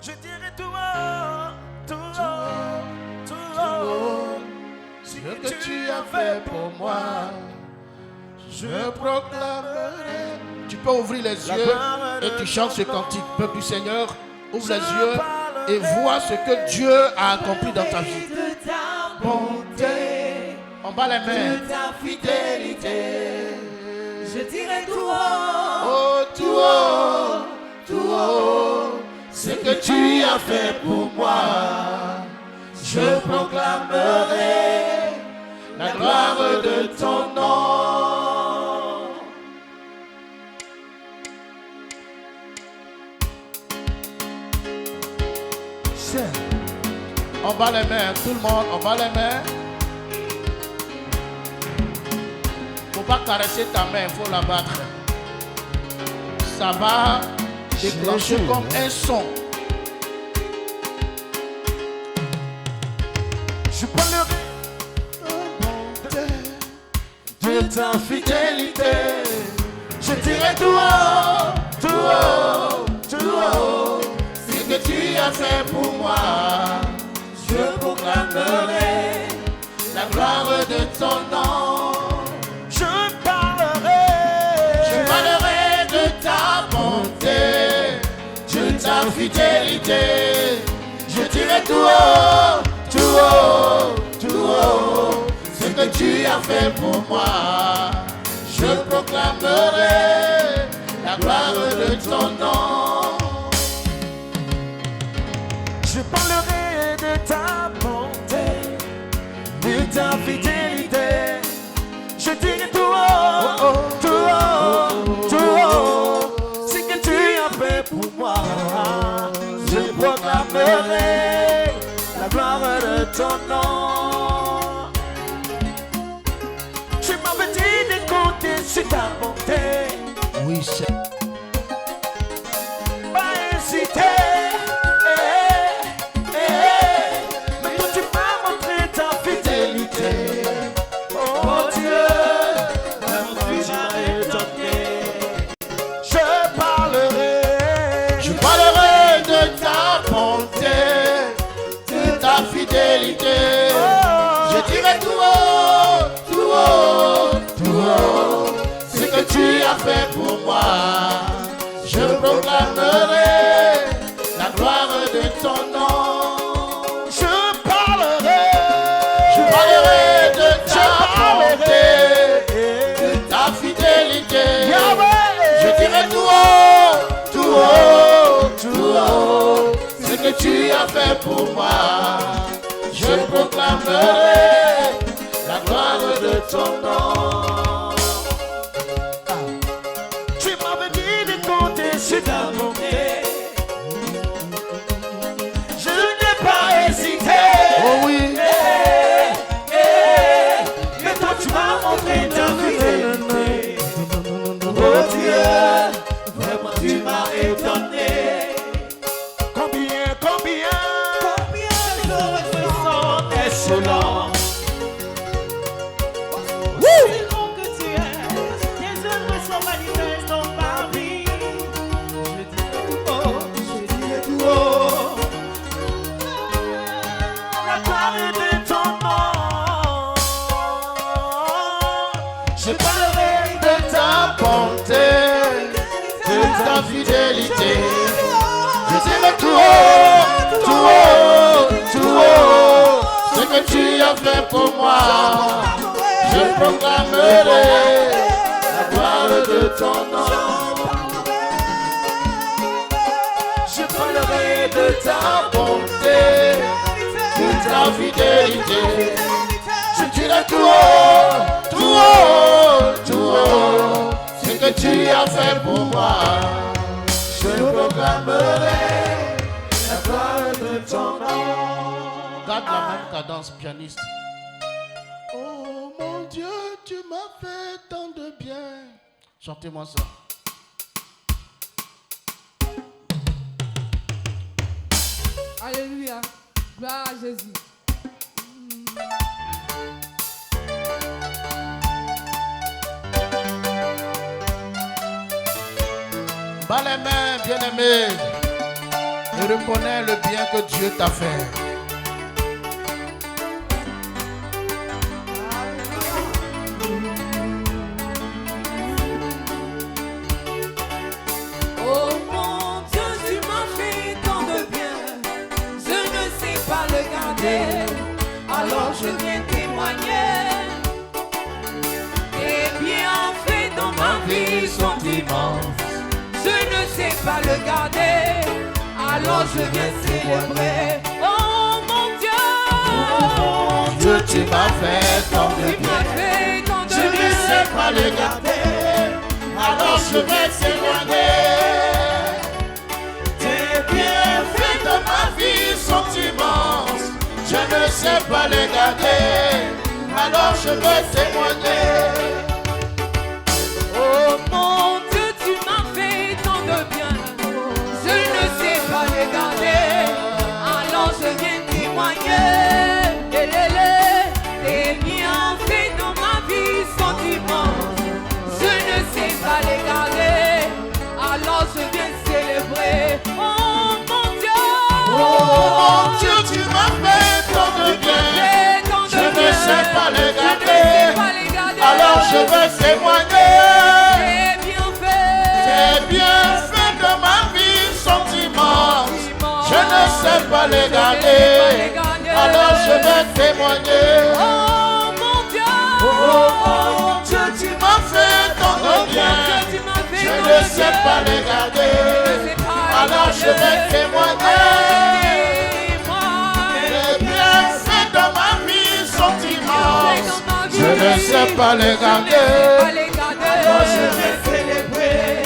Je dirai tout haut, tout haut, tout haut, ce que tu as fait pour moi. Je proclamerai. Tu peux ouvrir les yeux et tu chantes ce cantique. Peuple du Seigneur, ouvre les yeux et vois ce que Dieu a accompli dans ta vie. De ta bonté, On bat les mains. de ta fidélité. Je dirai tout haut, Oh, tout haut, tout haut, ce que tu as fait pour moi. Je proclamerai la gloire de ton nom. On bat les mains, tout le monde, on bat les mains. Faut pas caresser ta main, il faut la battre. Ça va déclencher comme un son. Je parlerai de ta fidélité. Je dirai tout haut, tout haut, tout haut, ce que tu as fait pour moi. Je proclamerai la gloire de ton nom. Je parlerai de ta bonté, de ta fidélité. Je dirai tout haut, tout haut, tout haut, ce que tu as fait pour moi. Je proclamerai la gloire de ton nom. Je parlerai de ta bonté, de ta fidélité. Je dirai tout haut, tout haut, tout haut, ce que tu as fait pour moi. Je proclamerai la gloire de ton nom. Tu m'avais dit de compter sur ta bonté. Oui, c'est. Pas hésiter. Mais toi tu m'as montré ta fidélité. Oh Dieu, vraiment tu m'as étonné. Je parlerai de ta bonté, de ta fidélité. Je dirai tout haut, tout haut, tout haut, ce que tu as fait pour moi. Je proclamerai la gloire de ton nom. Je parlerai de ta bonté, de ta fidélité. Je dirai tout haut, tout haut, tout haut, ce que tu as fait pour moi. Je proclamerai la gloire de ton nom. Tu m'avais dit de compter sur ta bonté. Je n'ai pas hésité. Oh oui. Mais toi tu m'as montré ta fidélité. Oh Dieu, vraiment tu m'as étonné. Combien de reconnaissance excellent. Aussi grand que tu es, tes œuvres sont manifestes dans ma vie. Je dirai tout haut, la gloire de ton nom. Je parlerai de ta bonté, de ta fidélité. Je dirai tout haut, tout haut, tout haut, ce que tu as fait pour moi. Je proclamerai la gloire de ton nom. Je parlerai de ta bonté, de ta fidélité. Je dirai tout haut, tout haut, tout haut, ce que tu as fait pour moi. Je proclamerai la gloire de ton nom. Garde la même cadence, pianiste. Oh mon Dieu, tu m'as fait tant de bien. Chantez-moi ça. Alléluia. Gloire à Jésus. Bas les mains, bien-aimés. et reconnais le bien que Dieu t'a fait. Oh mon Dieu, tu m'as fait tant de bien, je ne sais pas le garder, alors je viens témoigner. Tes bienfaits dans ma vie sont immenses, je ne sais pas le garder, alors je viens célébrer. Oh mon Dieu, tu m'as fait tant de tu bien. m'as fait tant de Je ne bien. sais pas le garder, alors je vais s'éloigner. Tes bienfaits de ma vie sont immenses. Je ne sais pas les garder, alors je vais témoigner. Oh mon Dieu, tu m'as fait tant de bien, je ne sais pas les garder, alors je viens témoigner. Tes bienfaits dans ma vie sont immenses, je ne sais pas les garder, alors je viens célébrer. Oh mon Dieu, tu m'as fait tant de bien. Je ne sais pas les garder, alors je vais témoigner. Tes bienfaits de ma vie sont immenses. Je ne sais pas les garder, alors je vais témoigner. Oh mon Dieu, tu m'as fait tant de bien. Je ne sais pas les garder, alors je vais témoigner. Les bienfaits de ma vie sont immenses. Je ne sais pas les garder, alors je vais célébrer.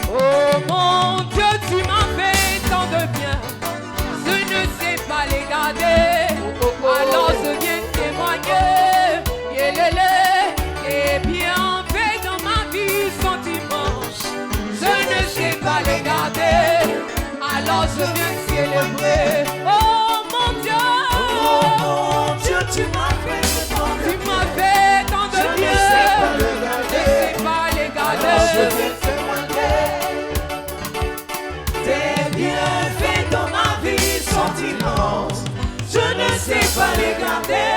Oh mon Dieu, tu m'as fait tant de bien, je ne sais pas les garder, alors je viens témoigner. Les bienfaits dans ma vie sont immenses, je ne sais pas les garder, alors je viens célébrer. Oh mon Dieu, Tu m'as fait tant de tu m'as fait tant de Je ne bien, sais pas les je ne garder, sais pas les alors je garder. vais témoigner. Tes bienfaits dans ma vie sont immenses. Je ne sais pas les garder,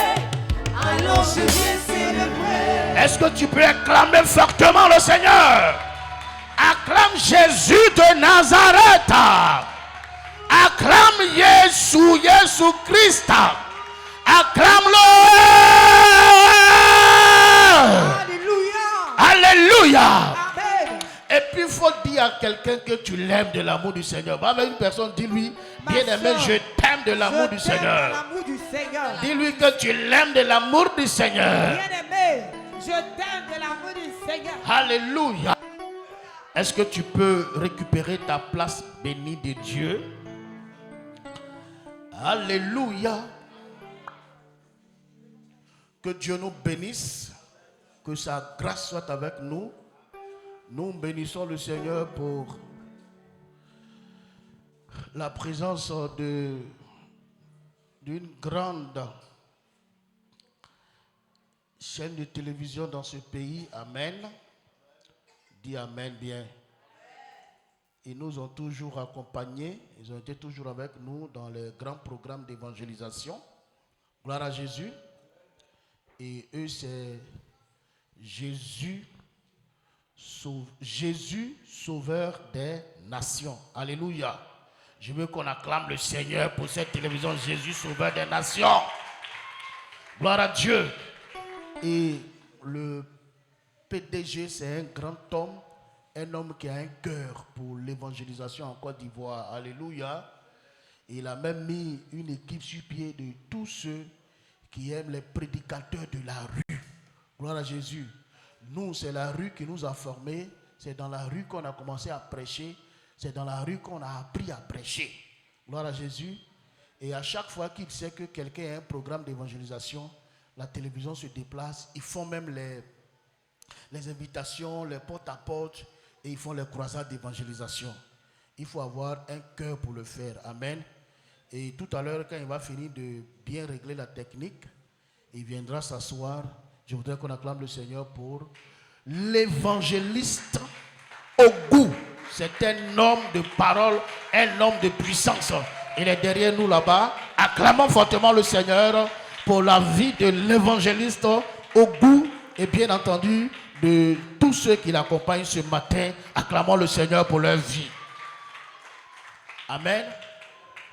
alors je viens célébrer. Est-ce que tu peux acclamer fortement le Seigneur? Acclame Jésus de Nazareth. Acclame Jésus Christ. Acclame-le. Alléluia. Alléluia. Amen. Et puis il faut dire à quelqu'un que tu l'aimes de l'amour du Seigneur. Va avec une personne, dis-lui, Ma bien-aimé, soeur, je t'aime de l'amour du Je t'aime Seigneur. dans l'amour du Seigneur. Dis-lui que tu l'aimes de l'amour du Seigneur. Bien-aimé, je t'aime de l'amour du Seigneur. Alléluia. Est-ce que tu peux récupérer ta place bénie de Dieu? Alléluia. Que Dieu nous bénisse. Que sa grâce soit avec nous. Nous bénissons le Seigneur pour la présence d'une grande chaîne de télévision dans ce pays. Amen. Dis Amen bien. Ils nous ont toujours accompagnés. Ils ont été toujours avec nous dans les grands programmes d'évangélisation. Gloire à Jésus. Et eux, c'est Jésus, sauveur des nations. Alléluia. Je veux qu'on acclame le Seigneur pour cette télévision Jésus, sauveur des nations. Gloire à Dieu. Et le PDG, c'est un grand homme, un homme qui a un cœur pour l'évangélisation en Côte d'Ivoire. Alléluia. Il a même mis une équipe sur pied de tous ceux qui aiment les prédicateurs de la rue. Gloire à Jésus. Nous, c'est la rue qui nous a formés. C'est dans la rue qu'on a commencé à prêcher. C'est dans la rue qu'on a appris à prêcher. Gloire à Jésus. Et à chaque fois qu'il sait que quelqu'un a un programme d'évangélisation, la télévision se déplace. Ils font même les invitations, les porte-à-porte, et ils font les croisades d'évangélisation. Il faut avoir un cœur pour le faire. Amen. Et tout à l'heure, quand il va finir de bien régler la technique, il viendra s'asseoir. Je voudrais qu'on acclame le Seigneur pour l'évangéliste au goût C'est un homme de parole, un homme de puissance. Il est derrière nous là-bas. Acclamons fortement le Seigneur pour la vie de l'évangéliste au goût et bien entendu de tous ceux qui l'accompagnent ce matin. Acclamons le Seigneur pour leur vie. Amen.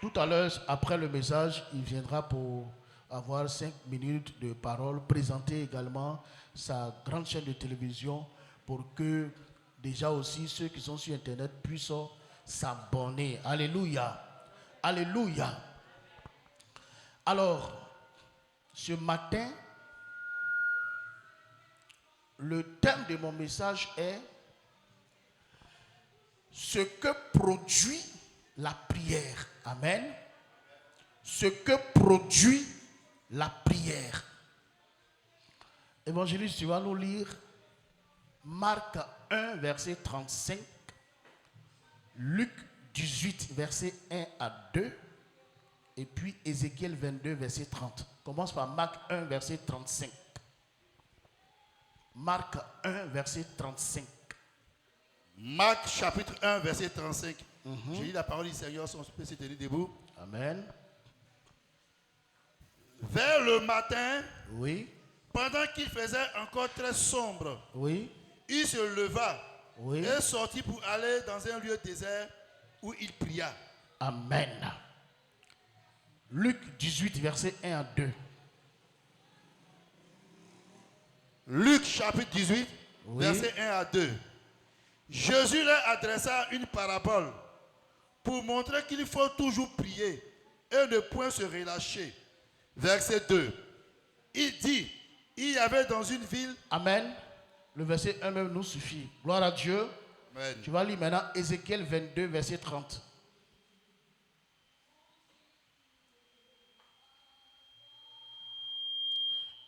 Tout à l'heure, après le message, il viendra pour avoir 5 minutes de parole, présenter également sa grande chaîne de télévision pour que déjà aussi ceux qui sont sur Internet puissent s'abonner. Alléluia. Alléluia. Alors, ce matin, le thème de mon message est ce que produit la prière. Amen. Ce que produit la prière. Évangéliste, tu vas nous lire Marc 1, verset 35, Luc 18, verset 1 à 2, et puis Ézéchiel 22, verset 30. Commence par Marc 1, verset 35. Marc 1, verset 35. Marc chapitre 1, verset 35. Je lis la parole du Seigneur, si on peut se tenir debout. Amen. Vers le matin, Oui. pendant qu'il faisait encore très sombre, Oui. il se leva Oui. et sortit pour aller dans un lieu désert où il pria. Amen. Luc 18, verset 1 à 2. Luc chapitre 18, Oui. verset 1 à 2. Jésus leur adressa une parabole pour montrer qu'il faut toujours prier et ne point se relâcher. Verset 2. Il dit, il y avait dans une ville... Amen. Le verset 1 même nous suffit. Gloire à Dieu. Amen. Tu vas lire maintenant Ézéchiel 22, verset 30.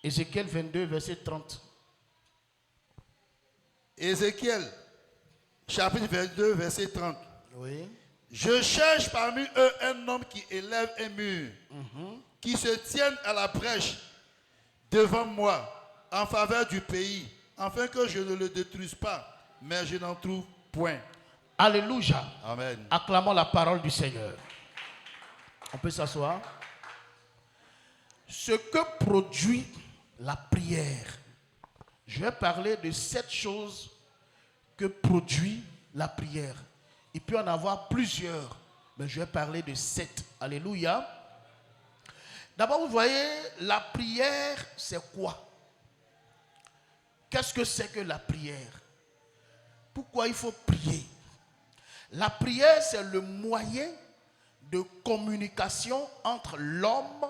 Ézéchiel 22, verset 30. Ézéchiel, chapitre 22, verset 30. Oui. Je cherche parmi eux un homme qui élève un mur, qui se tienne à la brèche devant moi, en faveur du pays, afin que je ne le détruise pas, mais je n'en trouve point. Alléluia. Amen. Acclamons la parole du Seigneur. On peut s'asseoir. Ce que produit la prière. Je vais parler de 7 choses que produit la prière. Il peut en avoir plusieurs, mais je vais parler de 7. Alléluia. D'abord, vous voyez, la prière, c'est quoi? Qu'est-ce que c'est que la prière? Pourquoi il faut prier? La prière, c'est le moyen de communication entre l'homme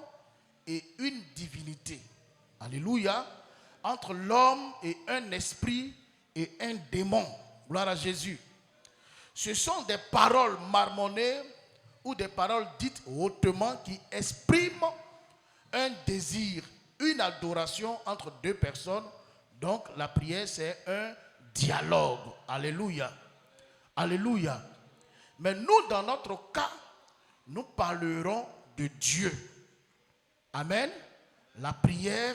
et une divinité. Alléluia. Entre l'homme et un esprit et un démon. Gloire à Jésus. Ce sont des paroles marmonnées ou des paroles dites hautement qui expriment un désir, une adoration entre deux personnes. Donc la prière, c'est un dialogue. Alléluia. Alléluia. Mais nous, dans notre cas, nous parlerons de Dieu. Amen. La prière,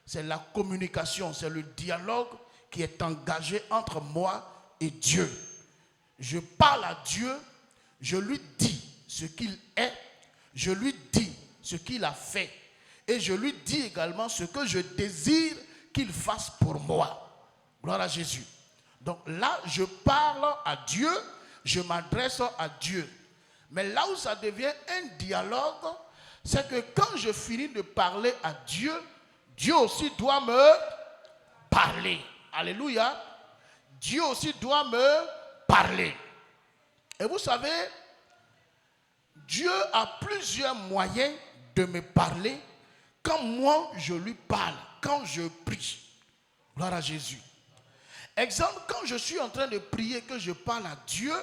c'est la communication, c'est le dialogue qui est engagé entre moi et Dieu. Je parle à Dieu, je lui dis ce qu'il est, je lui dis ce qu'il a fait et je lui dis également ce que je désire qu'il fasse pour moi. Gloire à Jésus. Donc là, je parle à Dieu, je m'adresse à Dieu. Mais là où ça devient un dialogue, c'est que quand je finis de parler à Dieu, Dieu aussi doit me parler. Alléluia. Dieu aussi doit me parler. Et vous savez, Dieu a plusieurs moyens de me parler quand moi je lui parle, quand je prie. Gloire à Jésus. Exemple, quand je suis en train de prier, que je parle à Dieu,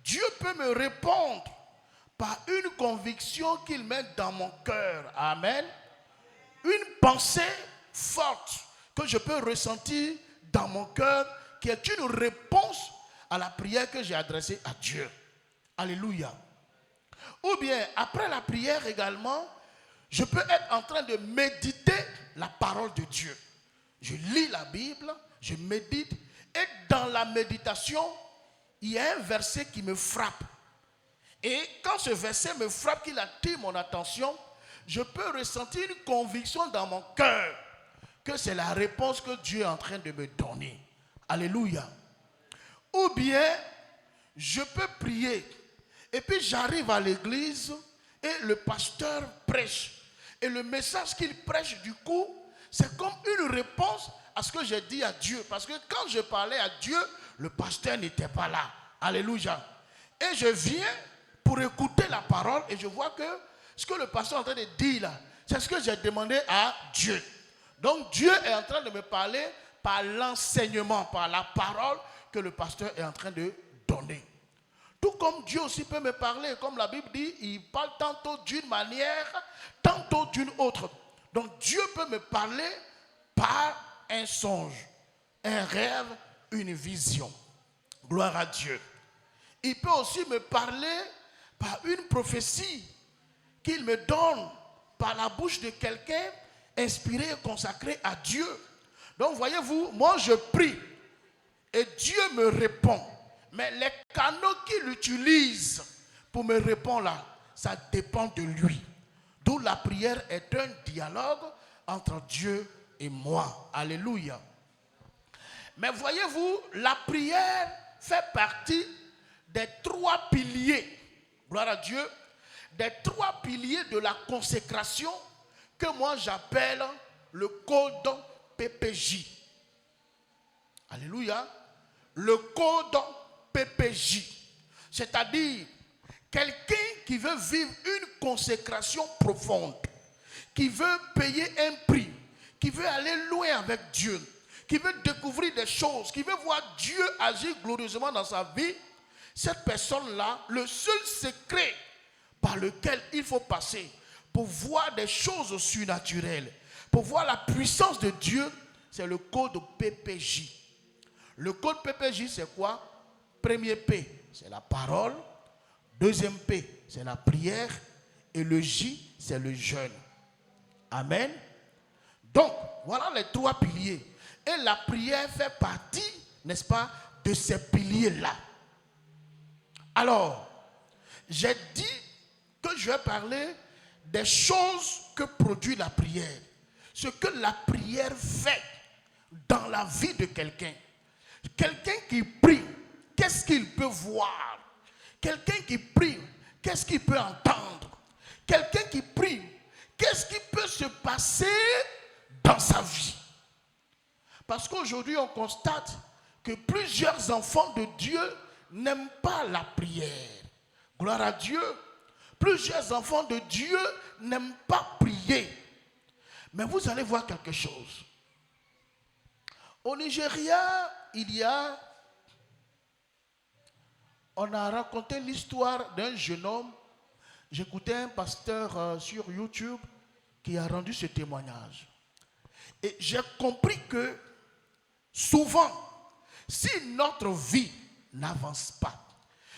Dieu peut me répondre par une conviction qu'il met dans mon cœur. Amen. Une pensée forte que je peux ressentir dans mon cœur, qui est une réponse à la prière que j'ai adressée à Dieu. Alléluia. Ou bien, après la prière également, je peux être en train de méditer la parole de Dieu. Je lis la Bible, je médite, et dans la méditation, il y a un verset qui me frappe. Et quand ce verset me frappe, qu'il attire mon attention, je peux ressentir une conviction dans mon cœur que c'est la réponse que Dieu est en train de me donner. Alléluia. Ou bien, je peux prier. Et puis j'arrive à l'église et le pasteur prêche. Et le message qu'il prêche, du coup, c'est comme une réponse à ce que j'ai dit à Dieu. Parce que quand je parlais à Dieu, le pasteur n'était pas là. Alléluia. Et je viens pour écouter la parole et je vois que ce que le pasteur est en train de dire là, c'est ce que j'ai demandé à Dieu. Donc Dieu est en train de me parler par l'enseignement, par la parole que le pasteur est en train de donner. Tout comme Dieu aussi peut me parler, comme la Bible dit, il parle tantôt d'une manière, tantôt d'une autre. Donc Dieu peut me parler par un songe, un rêve, une vision. Gloire à Dieu. Il peut aussi me parler par une prophétie qu'il me donne par la bouche de quelqu'un inspiré et consacré à Dieu. Donc voyez-vous, moi je prie et Dieu me répond. Mais les canaux qu'il utilise pour me répondre là, ça dépend de lui. D'où la prière est un dialogue entre Dieu et moi. Alléluia. Mais voyez-vous, la prière fait partie des 3 piliers, gloire à Dieu, des 3 piliers de la consécration que moi j'appelle le code PPJ. Alléluia. Le code PPJ. C'est-à-dire quelqu'un qui veut vivre une consécration profonde, qui veut payer un prix, qui veut aller loin avec Dieu, qui veut découvrir des choses, qui veut voir Dieu agir glorieusement dans sa vie. Cette personne-là, le seul secret par lequel il faut passer pour voir des choses surnaturelles, pour voir la puissance de Dieu, c'est le code PPJ. Le code PPJ, c'est quoi? Premier P, c'est la parole. Deuxième P, c'est la prière. Et le J, c'est le jeûne. Amen. Donc, voilà les 3 piliers. Et la prière fait partie, n'est-ce pas, de ces piliers-là. Alors, j'ai dit que je vais parler des choses que produit la prière. Ce que la prière fait dans la vie de quelqu'un. Quelqu'un qui prie, qu'est-ce qu'il peut voir? Quelqu'un qui prie, qu'est-ce qu'il peut entendre? Quelqu'un qui prie, qu'est-ce qui peut se passer dans sa vie? Parce qu'aujourd'hui, on constate que plusieurs enfants de Dieu n'aiment pas la prière. Gloire à Dieu. Plusieurs enfants de Dieu n'aiment pas prier. Mais vous allez voir quelque chose. Au Nigeria, on a raconté l'histoire d'un jeune homme. J'écoutais un pasteur sur YouTube qui a rendu ce témoignage. Et j'ai compris que souvent, si notre vie n'avance pas,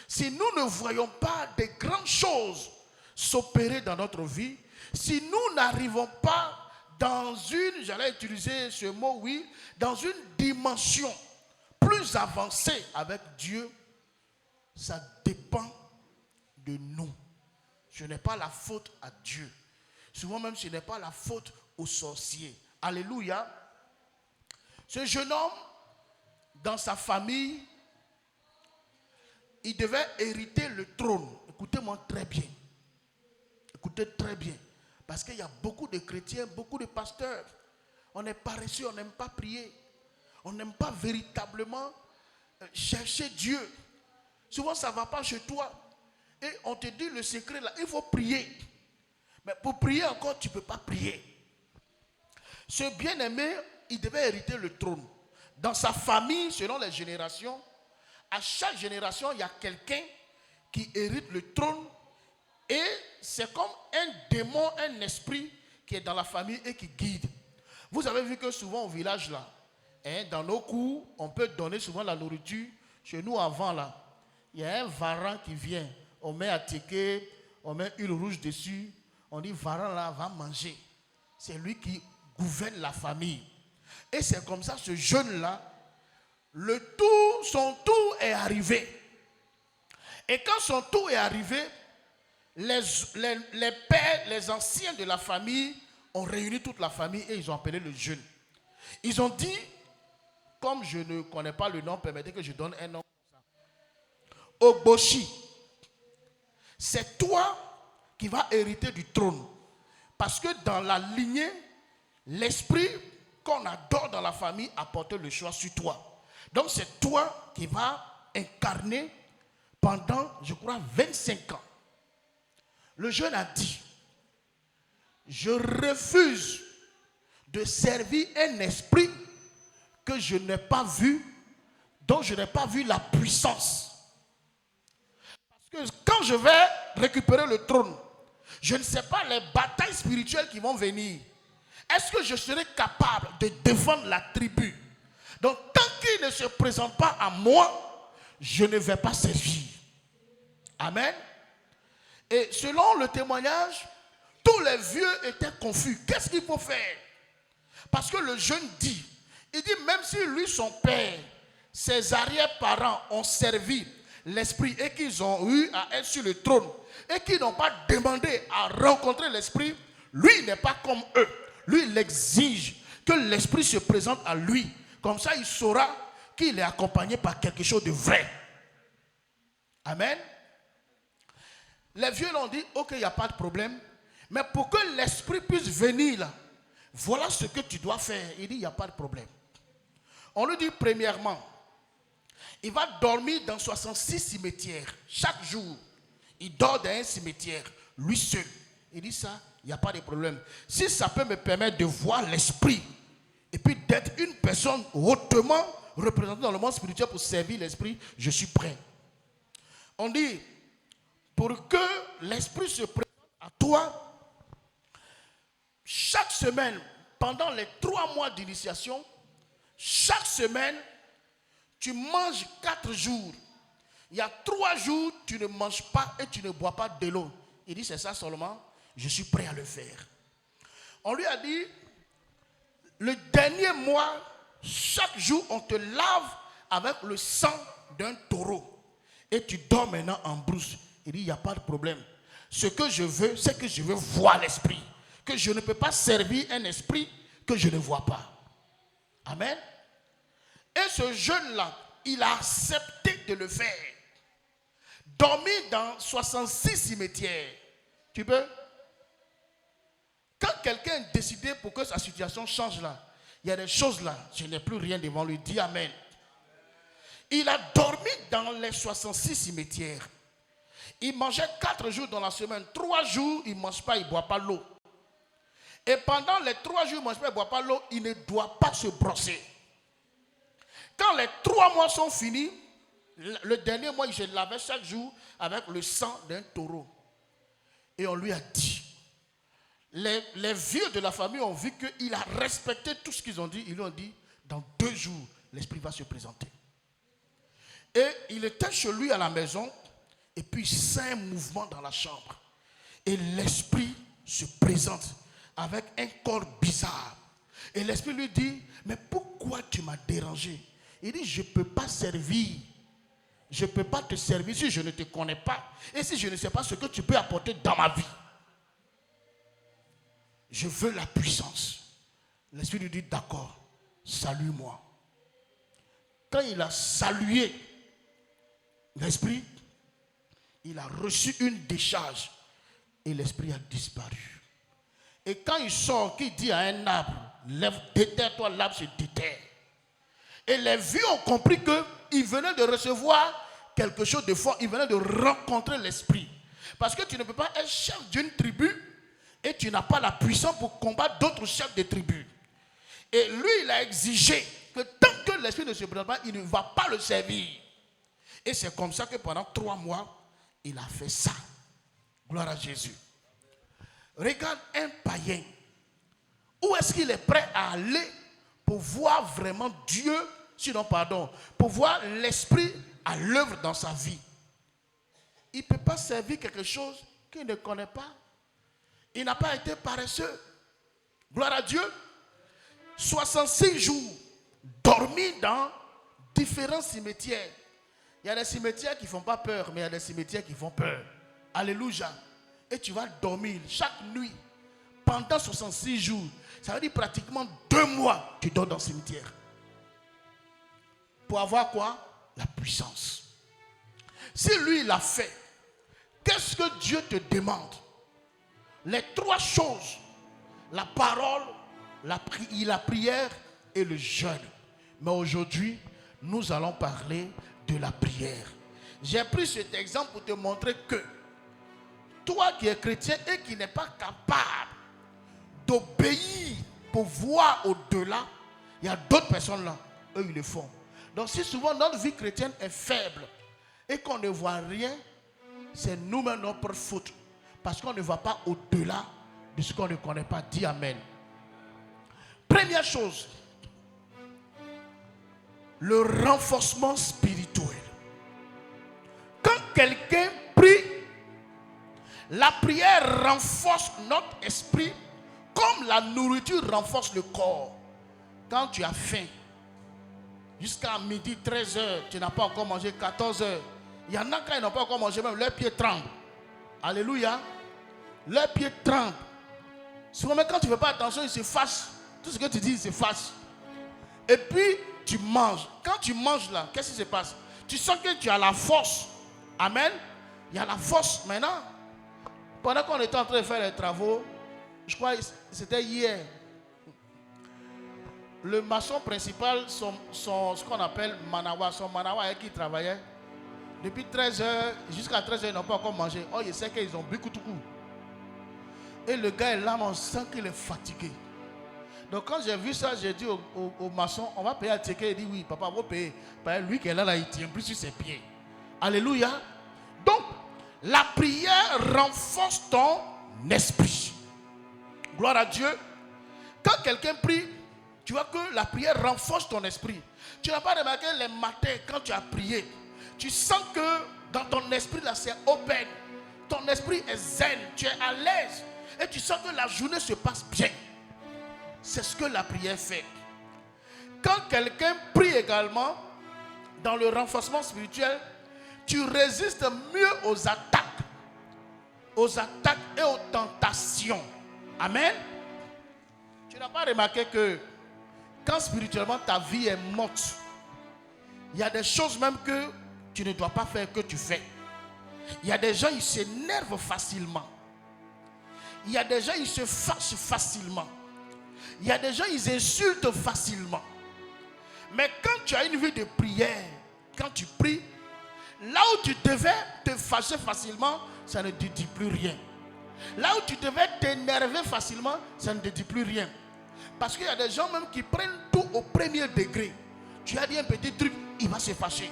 si nous ne voyons pas de grandes choses s'opérer dans notre vie, si nous n'arrivons pas dans une, j'allais utiliser ce mot, oui, dans une dimension plus avancée avec Dieu, ça dépend de nous. Ce n'est pas la faute à Dieu. Souvent même, ce n'est pas la faute aux sorciers. Alléluia. Ce jeune homme, dans sa famille, il devait hériter le trône. Écoutez-moi très bien. Écoutez très bien. Parce qu'il y a beaucoup de chrétiens, beaucoup de pasteurs. On est paresseux, on n'aime pas prier. On n'aime pas véritablement chercher Dieu. Souvent, ça ne va pas chez toi. Et on te dit le secret là, il faut prier. Mais pour prier encore, tu ne peux pas prier. Ce bien-aimé, il devait hériter le trône. Dans sa famille, selon les générations, à chaque génération, il y a quelqu'un qui hérite le trône. Et c'est comme un démon, un esprit qui est dans la famille et qui guide. Vous avez vu que souvent au village là, dans nos cours, on peut donner souvent la nourriture. Chez nous avant là, il y a un varan qui vient. On met à ticket, on met huile rouge dessus. On dit varan là va manger. C'est lui qui gouverne la famille. Et c'est comme ça, ce jeune là, son tour est arrivé. Et quand son tour est arrivé, les pères, les anciens de la famille ont réuni toute la famille et ils ont appelé le jeune. Ils ont dit, comme je ne connais pas le nom, permettez que je donne un nom. Ogboshi, c'est toi qui vas hériter du trône. Parce que dans la lignée, l'esprit qu'on adore dans la famille a porté le choix sur toi. Donc c'est toi qui vas incarner pendant, je crois, 25 ans. Le jeune a dit, je refuse de servir un esprit que je n'ai pas vu, dont je n'ai pas vu la puissance. Parce que quand je vais récupérer le trône, je ne sais pas les batailles spirituelles qui vont venir. Est-ce que je serai capable de défendre la tribu? Donc tant qu'il ne se présente pas à moi, je ne vais pas servir. Amen. Et selon le témoignage, tous les vieux étaient confus. Qu'est-ce qu'il faut faire? Parce que le jeune dit, il dit même si lui, son père, ses arrière-parents ont servi l'esprit et qu'ils ont eu à être sur le trône et qu'ils n'ont pas demandé à rencontrer l'esprit, lui n'est pas comme eux. Lui, il exige que l'esprit se présente à lui. Comme ça, il saura qu'il est accompagné par quelque chose de vrai. Amen. Les vieux l'ont dit, ok, il n'y a pas de problème. Mais pour que l'esprit puisse venir là, voilà ce que tu dois faire. Il dit, il n'y a pas de problème. On lui dit, premièrement, il va dormir dans 66 cimetières. Chaque jour, il dort dans un cimetière, lui seul. Il dit ça, il n'y a pas de problème. Si ça peut me permettre de voir l'esprit, et puis d'être une personne hautement représentée dans le monde spirituel pour servir l'esprit, je suis prêt. On dit, pour que l'esprit se présente à toi, chaque semaine, pendant les 3 mois d'initiation, chaque semaine, tu manges 4 jours. Il y a 3 jours, tu ne manges pas et tu ne bois pas de l'eau. Il dit, c'est ça seulement, je suis prêt à le faire. On lui a dit, le dernier mois, chaque jour, on te lave avec le sang d'un taureau. Et tu dors maintenant en brousse. Il dit, il n'y a pas de problème. Ce que je veux, c'est que je veux voir l'esprit. Que je ne peux pas servir un esprit que je ne vois pas. Amen. Et ce jeune-là, il a accepté de le faire. Dormir dans 66 cimetières. Tu peux? Quand quelqu'un est décidé pour que sa situation change là, il y a des choses là, je n'ai plus rien devant lui. Dis Amen. Il a dormi dans les 66 cimetières. Il mangeait 4 jours dans la semaine. 3 jours, il ne mange pas, il ne boit pas l'eau. Et pendant les 3 jours, il ne mange pas, il ne boit pas l'eau, il ne doit pas se brosser. Quand les 3 mois sont finis, le dernier mois, il se lavait chaque jour avec le sang d'un taureau. Et on lui a dit, les vieux de la famille ont vu qu'il a respecté tout ce qu'ils ont dit. Ils lui ont dit, dans 2 jours, l'esprit va se présenter. Et il était chez lui à la maison, et puis il sent un mouvement dans la chambre. Et l'esprit se présente avec un corps bizarre. Et l'esprit lui dit, mais pourquoi tu m'as dérangé? Il dit, je ne peux pas servir. Je ne peux pas te servir si je ne te connais pas. Et si je ne sais pas ce que tu peux apporter dans ma vie. Je veux la puissance. L'esprit lui dit, d'accord, salue-moi. Quand il a salué l'esprit, il a reçu une décharge. Et l'esprit a disparu. Et quand il sort, qu'il dit à un arbre, lève, déterre-toi, l'arbre se déterre. Et les vieux ont compris qu'il venait de recevoir quelque chose de fort. Il venait de rencontrer l'esprit. Parce que tu ne peux pas être chef d'une tribu et tu n'as pas la puissance pour combattre d'autres chefs de tribu. Et lui, il a exigé que tant que l'esprit ne se présente pas, il ne va pas le servir. Et c'est comme ça que pendant 3 mois, il a fait ça. Gloire à Jésus. Regarde un païen. Où est-ce qu'il est prêt à aller pour voir vraiment Dieu, sinon pardon, pour voir l'esprit à l'œuvre dans sa vie? Il ne peut pas servir quelque chose qu'il ne connaît pas. Il n'a pas été paresseux. Gloire à Dieu. 66 jours, dormi dans différents cimetières. Il y a des cimetières qui ne font pas peur, mais il y a des cimetières qui font peur. Alléluia. Et tu vas dormir chaque nuit pendant 66 jours. Ça veut dire pratiquement 2 mois, tu dors dans le cimetière. Pour avoir quoi? La puissance. Si lui, il l'a fait, qu'est-ce que Dieu te demande? Les 3 choses. La parole, la prière et le jeûne. Mais aujourd'hui, nous allons parler de la prière. J'ai pris cet exemple pour te montrer que toi qui es chrétien et qui n'es pas capable d'obéir pour voir au-delà, il y a d'autres personnes là, eux ils le font. Donc si souvent notre vie chrétienne est faible et qu'on ne voit rien, c'est nous-mêmes notre faute. Parce qu'on ne va pas au-delà de ce qu'on ne connaît pas. Dis Amen. Première chose, le renforcement spirituel. Quand quelqu'un prie, la prière renforce notre esprit comme la nourriture renforce le corps. Quand tu as faim, jusqu'à midi, 13h, tu n'as pas encore mangé, 14h. Il y en a quand ils n'ont pas encore mangé, même leurs pieds tremblent. Alléluia. Leurs pieds tremblent. Souvent, même quand tu ne fais pas attention, ils se fâchent. Tout ce que tu dis, ils se fâchent. Et puis, tu manges. Quand tu manges là, qu'est-ce qui se passe? Tu sens que tu as la force. Amen. Il y a la force maintenant. Pendant qu'on était en train de faire les travaux, je crois que c'était hier, le maçon principal, ce qu'on appelle Manawa, son Manawa avec qui il travaillait, depuis 13h jusqu'à 13h, ils n'ont pas encore mangé. Oh, je sais qu'ils ont bu tout coup. Et le gars est là, on sent qu'il est fatigué. Donc quand j'ai vu ça, j'ai dit au maçon, on va payer à ticket. Il dit oui, papa, on va payer. Lui qui est là, il tient plus sur ses pieds. Alléluia. Donc, la prière renforce ton esprit. Gloire à Dieu. Quand quelqu'un prie, tu vois que la prière renforce ton esprit. Tu n'as pas remarqué les matins quand tu as prié. Tu sens que dans ton esprit là c'est open. Ton esprit est zen. Tu es à l'aise. Et tu sens que la journée se passe bien. C'est ce que la prière fait. Quand quelqu'un prie également, dans le renforcement spirituel, tu résistes mieux aux attaques et aux tentations. Amen. Tu n'as pas remarqué que quand spirituellement ta vie est morte, il y a des choses même que tu ne dois pas faire que tu fais. Il y a des gens, ils s'énervent facilement. Il y a des gens, ils se fâchent facilement. Il y a des gens, ils insultent facilement. Mais quand tu as une vie de prière, quand tu pries, là où tu devais te fâcher facilement, ça ne te dit plus rien. Là où tu devais t'énerver facilement, ça ne te dit plus rien. Parce qu'il y a des gens même qui prennent tout au premier degré. Tu as dit un petit truc, il va se fâcher.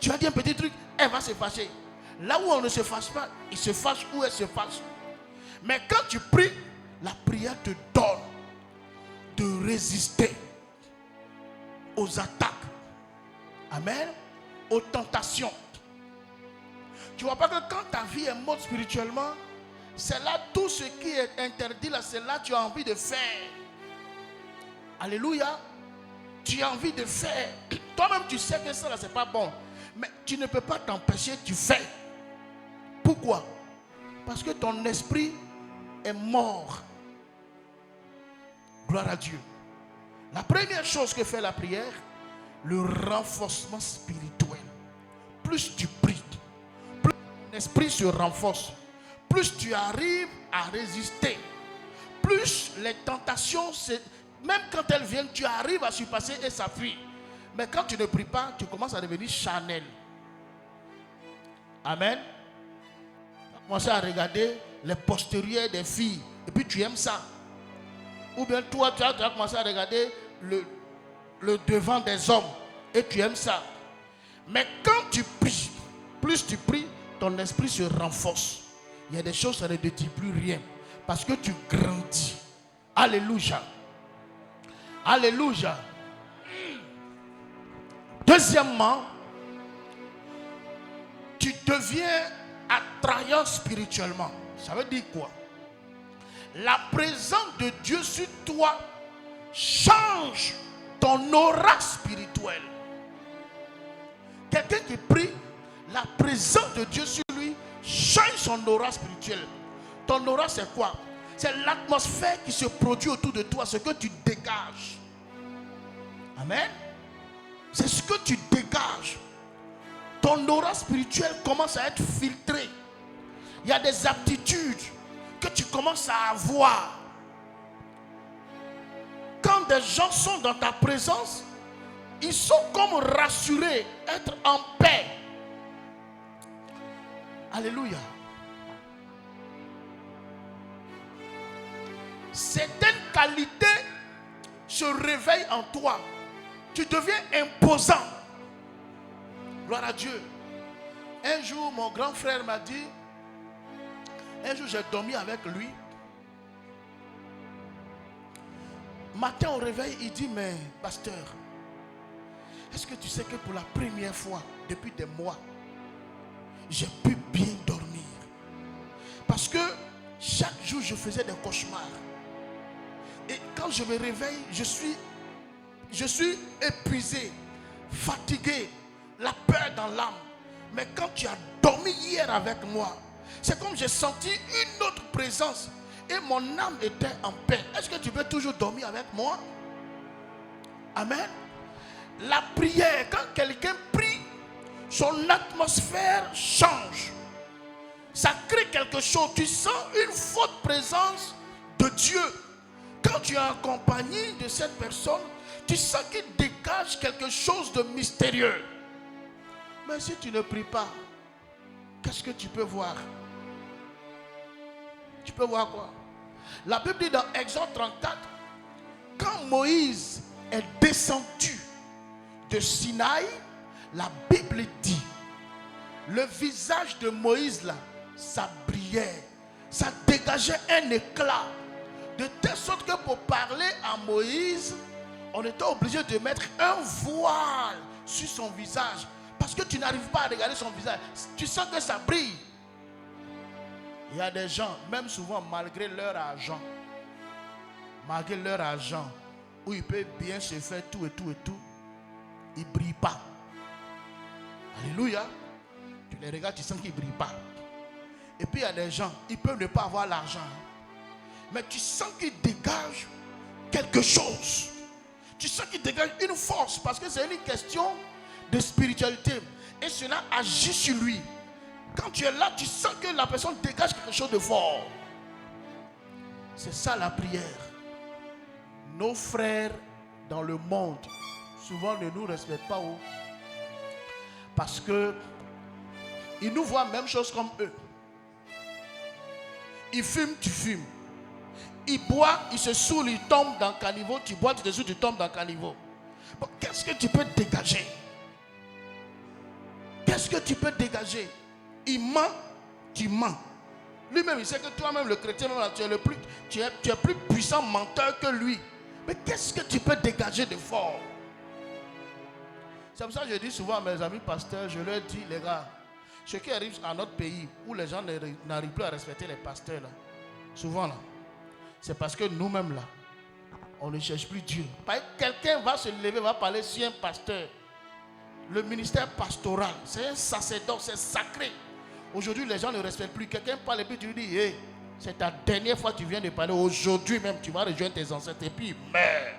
Tu as dit un petit truc, elle va se fâcher. Là où on ne se fâche pas, il se fâche ou elle se fâche. Mais quand tu pries, la prière te donne de résister aux attaques. Amen. Aux tentations. Tu vois pas que quand ta vie est morte spirituellement, c'est là tout ce qui est interdit là, c'est là que tu as envie de faire. Alléluia. Tu as envie de faire. Toi-même tu sais que ça là c'est pas bon. Mais tu ne peux pas t'empêcher, tu fais. Pourquoi? Parce que ton esprit est mort. Gloire à Dieu. La première chose que fait la prière, le renforcement spirituel. Plus tu pries, plus ton esprit se renforce, plus tu arrives à résister, plus les tentations, même quand elles viennent, tu arrives à surpasser et ça fuit. Mais quand tu ne pries pas, tu commences à devenir charnel. Amen. Tu vas commencer à regarder les postérieurs des filles et puis tu aimes ça. Ou bien toi, tu vas commencer à regarder le devant des hommes et tu aimes ça. Mais quand tu pries, plus tu pries, ton esprit se renforce. Il y a des choses, ça ne te dit plus rien. Parce que tu grandis. Alléluia. Alléluia. Deuxièmement, tu deviens attrayant spirituellement. Ça veut dire quoi? La présence de Dieu sur toi change ton aura spirituelle. Quelqu'un qui prie, la présence de Dieu sur lui change son aura spirituelle. Ton aura, c'est quoi? C'est l'atmosphère qui se produit autour de toi, ce que tu dégages. Amen. C'est ce que tu dégages. Ton aura spirituelle commence à être filtrée. Il y a des aptitudes que tu commences à avoir. Quand des gens sont dans ta présence, ils sont comme rassurés, être en paix. Alléluia. Certaines qualités se réveillent en toi. Tu deviens imposant. Gloire à Dieu. Un jour, mon grand frère m'a dit, un jour j'ai dormi avec lui. Matin au réveil, il dit, mais pasteur, est-ce que tu sais que pour la première fois, depuis des mois, j'ai pu bien dormir? Parce que chaque jour, je faisais des cauchemars. Et quand je me réveille, je suis épuisé, fatigué, la peur dans l'âme. Mais quand tu as dormi hier avec moi, c'est comme j'ai senti une autre présence. Et mon âme était en paix. Est-ce que tu peux toujours dormir avec moi? Amen. La prière, quand quelqu'un prie, son atmosphère change. Ça crée quelque chose. Tu sens une forte présence de Dieu. Quand tu es en compagnie de cette personne, tu sens qu'il dégage quelque chose de mystérieux. Mais si tu ne pries pas, qu'est-ce que tu peux voir? Tu peux voir quoi? La Bible dit dans Exode 34, quand Moïse est descendu de Sinaï, la Bible dit, le visage de Moïse là, ça brillait, ça dégageait un éclat, de telle sorte que pour parler à Moïse, on était obligé de mettre un voile sur son visage, parce que tu n'arrives pas à regarder son visage, tu sens que ça brille. Il y a des gens, même souvent malgré leur argent, où ils peuvent bien se faire tout et tout et tout, ils ne brillent pas. Alléluia. Tu les regardes, tu sens qu'ils ne brillent pas. Et puis il y a des gens, ils peuvent ne pas avoir l'argent, mais tu sens qu'ils dégagent quelque chose. Tu sens qu'ils dégagent une force, parce que c'est une question de spiritualité. Et cela agit sur lui. Quand tu es là, tu sens que la personne dégage quelque chose de fort. C'est ça la prière. Nos frères dans le monde souvent ne nous respectent pas. Parce que ils nous voient même chose comme eux. Ils fument, tu fumes. Ils boivent, ils se saoulent, ils tombent dans le caniveau. Tu bois, tu te saoules, tu tombes dans le caniveau. Bon, qu'est-ce que tu peux dégager? Qu'est-ce que tu peux dégager? Il ment, tu mens. Lui-même, il sait que toi-même, le chrétien, tu es plus puissant menteur que lui. Mais qu'est-ce que tu peux dégager de fort? C'est pour ça que je dis souvent à mes amis pasteurs, je leur dis, les gars, ce qui arrive à notre pays, où les gens n'arrivent plus à respecter les pasteurs, là, souvent, là, c'est parce que nous-mêmes, là, on ne cherche plus Dieu. Quelqu'un va se lever, va parler sur un pasteur. Le ministère pastoral, c'est un sacerdoce, c'est sacré. Aujourd'hui, les gens ne respectent plus. Quelqu'un parle et puis tu lui dis, hey, c'est ta dernière fois que tu viens de parler. Aujourd'hui même, tu vas rejoindre tes ancêtres et puis il meurt.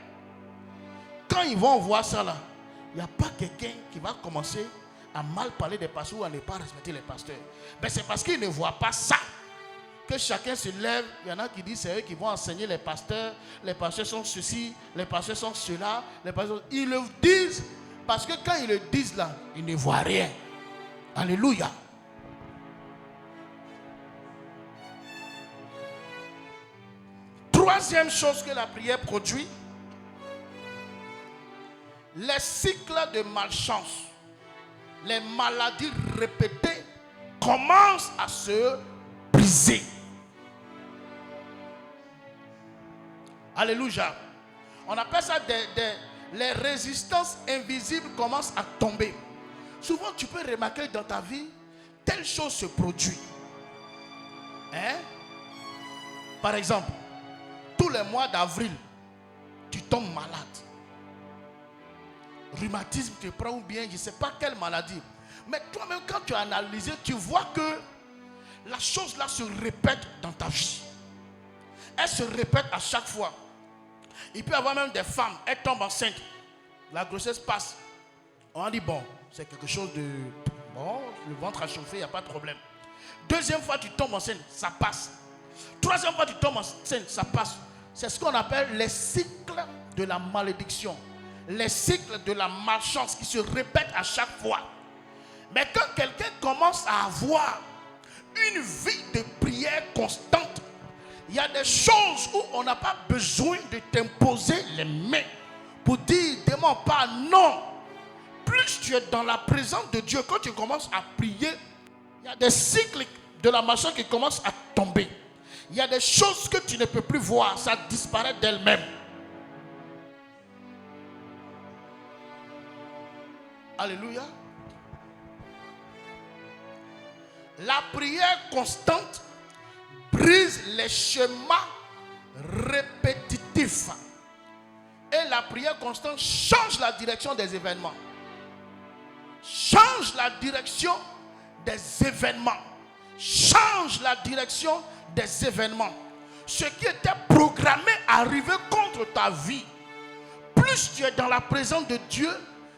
Quand ils vont voir ça là, il n'y a pas quelqu'un qui va commencer à mal parler des pasteurs ou à ne pas respecter les pasteurs. Mais c'est parce qu'ils ne voient pas ça que chacun se lève. Il y en a qui disent c'est eux qui vont enseigner les pasteurs sont ceci, les pasteurs sont cela, les pasteurs... Ils le disent parce que quand ils le disent là, ils ne voient rien. Alléluia. Troisième chose que la prière produit, les cycles de malchance, les maladies répétées commencent à se briser. Alléluia. On appelle ça les résistances invisibles commencent à tomber. Souvent tu peux remarquer dans ta vie, telle chose se produit. Par exemple, tous les mois d'avril, tu tombes malade. rhumatisme te prend ou bien je ne sais pas quelle maladie. Mais toi-même, quand tu as analysé, tu vois que la chose là se répète dans ta vie. Elle se répète à chaque fois. Il peut y avoir même des femmes, elles tombent enceintes. La grossesse passe. On dit bon, c'est quelque chose de... Bon, le ventre a chauffé, il n'y a pas de problème. Deuxième fois, tu tombes enceinte, ça passe. Troisième fois, tu tombes enceinte, ça passe. C'est ce qu'on appelle les cycles de la malédiction. Les cycles de la malchance qui se répètent à chaque fois. Mais quand quelqu'un commence à avoir une vie de prière constante, il y a des choses où on n'a pas besoin de t'imposer les mains pour dire, demande pas, non. Plus tu es dans la présence de Dieu, quand tu commences à prier, il y a des cycles de la malchance qui commencent à tomber. Il y a des choses que tu ne peux plus voir, ça disparaît d'elle-même. Alléluia. La prière constante brise les schémas répétitifs. Et la prière constante change la direction des événements. Change la direction des événements. Change la direction des événements. Ce qui était programmé à arriver contre ta vie, plus tu es dans la présence de Dieu,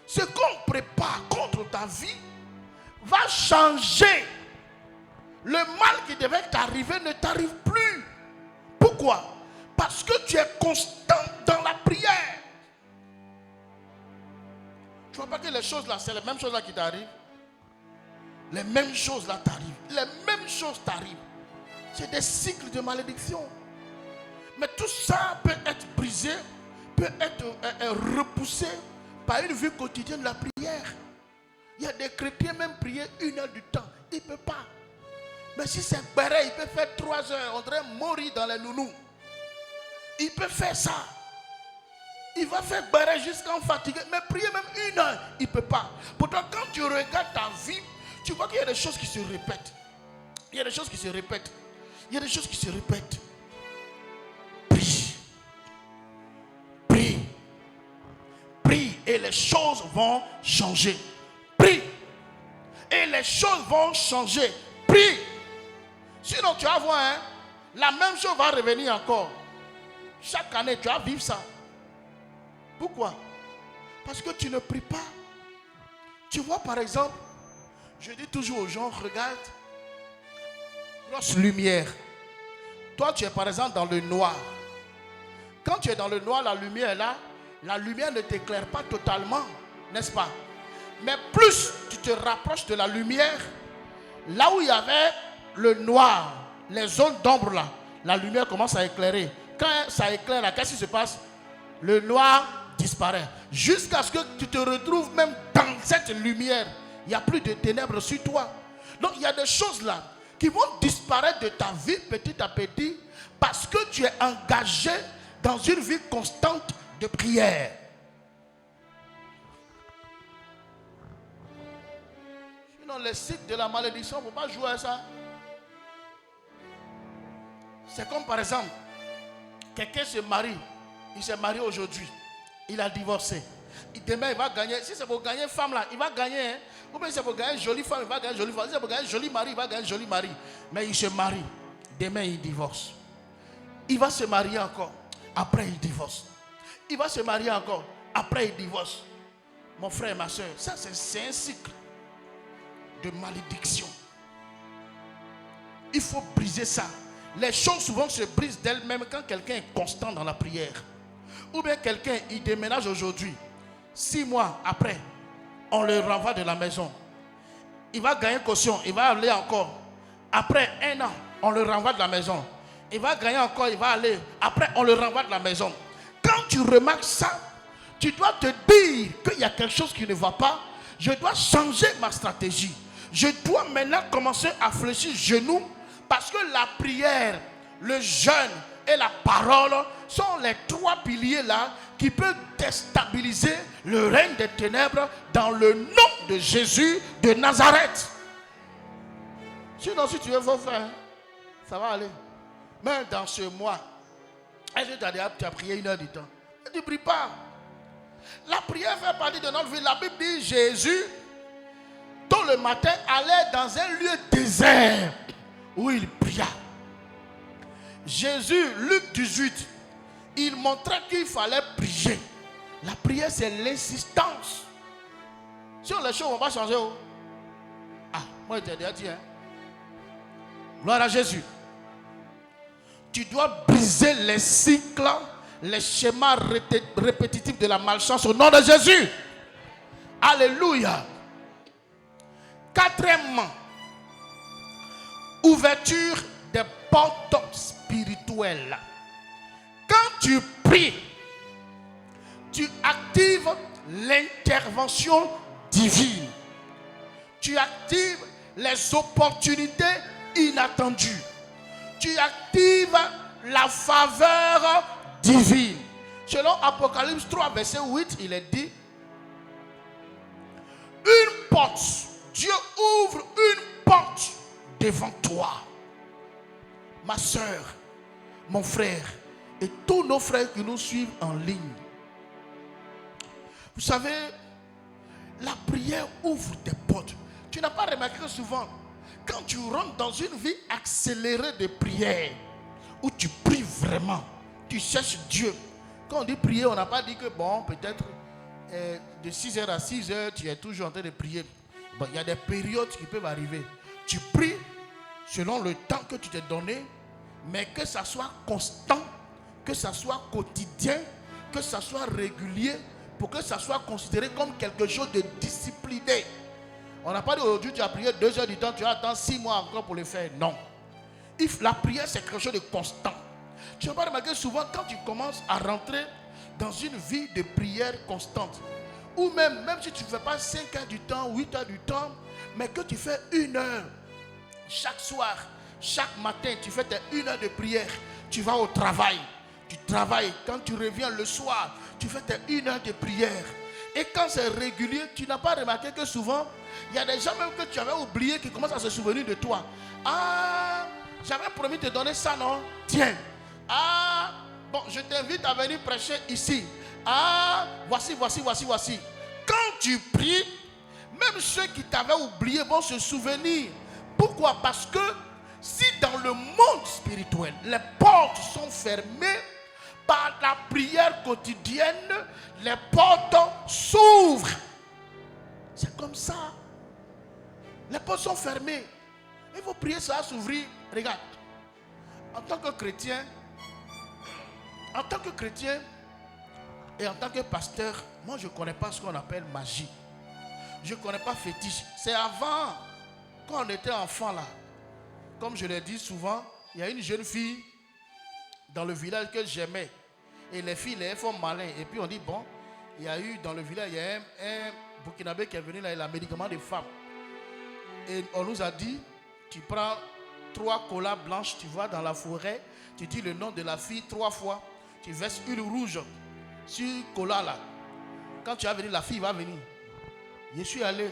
ce qu'on prépare contre ta vie va changer. Le mal qui devait t'arriver ne t'arrive plus. Pourquoi? Parce que tu es constant dans la prière. Tu vois pas que les choses là, c'est les mêmes choses là qui t'arrivent. Les mêmes choses là t'arrivent. Les mêmes choses t'arrivent. C'est des cycles de malédiction. Mais tout ça peut être brisé, peut être repoussé par une vie quotidienne de la prière. Il y a des chrétiens même prier 1 heure du temps. Ils ne peuvent pas. Mais si c'est pareil, il peut faire 3 heures. On devrait mourir dans les nounous. Il peut faire ça. Il va faire barrer jusqu'à en fatiguer. Mais prier même 1 heure, il ne peut pas. Pourtant, quand tu regardes ta vie, tu vois qu'il y a des choses qui se répètent. Il y a des choses qui se répètent. Il y a des choses qui se répètent. Prie. Prie. Prie. Et les choses vont changer. Prie. Et les choses vont changer. Prie. Sinon, tu vas voir, hein, la même chose va revenir encore. Chaque année, tu vas vivre ça. Pourquoi? Parce que tu ne pries pas. Tu vois, par exemple, je dis toujours aux gens, regarde, grosse lumière. Toi, tu es par exemple dans le noir. Quand tu es dans le noir, la lumière est là. La lumière ne t'éclaire pas totalement, n'est-ce pas? Mais plus tu te rapproches de la lumière, là où il y avait le noir, les zones d'ombre là, la lumière commence à éclairer. Quand ça éclaire là, qu'est-ce qui se passe? Le noir disparaît. Jusqu'à ce que tu te retrouves même dans cette lumière. Il n'y a plus de ténèbres sur toi. Donc il y a des choses là qui vont disparaître de ta vie petit à petit parce que tu es engagé dans une vie constante de prière. Sinon les cycles de la malédiction, il ne faut pas jouer à ça. C'est comme par exemple, quelqu'un se marie, il s'est marié aujourd'hui, il a divorcé. Demain, il va gagner, si c'est pour gagner femme là, il va gagner. Hein? Ou bien si c'est pour gagner une jolie femme, il va gagner une jolie femme. Si c'est pour gagner un joli mari, il va gagner un joli mari. Mais il se marie, demain il divorce. Il va se marier encore, après il divorce. Il va se marier encore, après il divorce. Mon frère et ma soeur, ça c'est un cycle de malédiction. Il faut briser ça. Les choses souvent se brisent d'elles-mêmes quand quelqu'un est constant dans la prière. Ou bien quelqu'un, il déménage aujourd'hui. 6 mois après, on le renvoie de la maison. Il va gagner caution, il va aller encore. Après 1 an, on le renvoie de la maison. Il va gagner encore, il va aller. Après, on le renvoie de la maison. Quand tu remarques ça, tu dois te dire qu'il y a quelque chose qui ne va pas. Je dois changer ma stratégie. Je dois maintenant commencer à fléchir genoux. Parce que la prière, le jeûne et la parole sont les 3 piliers là qui peuvent déstabiliser le règne des ténèbres dans le nom de Jésus de Nazareth. Sinon, si tu veux faire, ça va aller. Mais dans ce mois, est-ce que tu as prié 1 heure du temps? Tu ne pries pas. La prière fait partie de notre vie. La Bible dit Jésus, tôt le matin, allait dans un lieu désert où il pria. Jésus, Luc 18, il montrait qu'il fallait prier. La prière, c'est l'insistance. Si les choses ne vont pas changer, moi je t'ai déjà dit, gloire à Jésus. Tu dois briser les cycles, les schémas répétitifs de la malchance au nom de Jésus. Alléluia. Quatrièmement, ouverture des portes spirituelles. Quand tu pries, tu actives l'intervention divine. Tu actives les opportunités inattendues. Tu actives la faveur divine. Selon Apocalypse 3, verset 8, il est dit, une porte, Dieu ouvre une porte devant toi. Ma soeur, mon frère et tous nos frères qui nous suivent en ligne. Vous savez, la prière ouvre des portes. Tu n'as pas remarqué que souvent, quand tu rentres dans une vie accélérée de prière, où tu pries vraiment, tu cherches Dieu. Quand on dit prier, on n'a pas dit que bon, peut-être de 6h à 6h, tu es toujours en train de prier. Bon, il y a des périodes qui peuvent arriver. Tu pries selon le temps que tu t'es donné, mais que ça soit constant, que ça soit quotidien, que ça soit régulier, pour que ça soit considéré comme quelque chose de discipliné. On n'a pas dit aujourd'hui tu as prié 2 heures du temps, tu vas attendre 6 mois encore pour le faire. Non. La prière c'est quelque chose de constant. Tu n'as pas remarqué souvent quand tu commences à rentrer dans une vie de prière constante, ou même si tu ne fais pas 5 heures du temps, 8 heures du temps, mais que tu fais 1 heure chaque soir, chaque matin, tu fais tes 1 heure de prière, tu vas au travail, tu travailles, quand tu reviens le soir, tu fais tes 1 heure de prière. Et quand c'est régulier, tu n'as pas remarqué que souvent, il y a des gens même que tu avais oublié qui commencent à se souvenir de toi. Ah, j'avais promis de te donner ça, non? Tiens. Ah, bon, je t'invite à venir prêcher ici. Ah, voici. Quand tu pries, même ceux qui t'avaient oublié vont se souvenir. Pourquoi? Parce que si dans le monde spirituel, les portes sont fermées, par la prière quotidienne, les portes s'ouvrent. C'est comme ça. Les portes sont fermées. Et vos prières, ça va s'ouvrir. Regarde, en tant que chrétien et en tant que pasteur, moi je ne connais pas ce qu'on appelle magie. Je ne connais pas fétiche. C'est avant, quand on était enfant là, comme je l'ai dit souvent, il y a une jeune fille dans le village que j'aimais. Et les filles, elles font malin. Et puis on dit, bon, il y a eu dans le village, il y a un Burkinabé qui est venu là, il a un médicament de femme. Et on nous a dit, tu prends 3 colas blanches, tu vas dans la forêt, tu dis le nom de la fille 3 fois, tu verses une rouge sur cola là. Quand tu vas venir, la fille va venir. Je suis allé,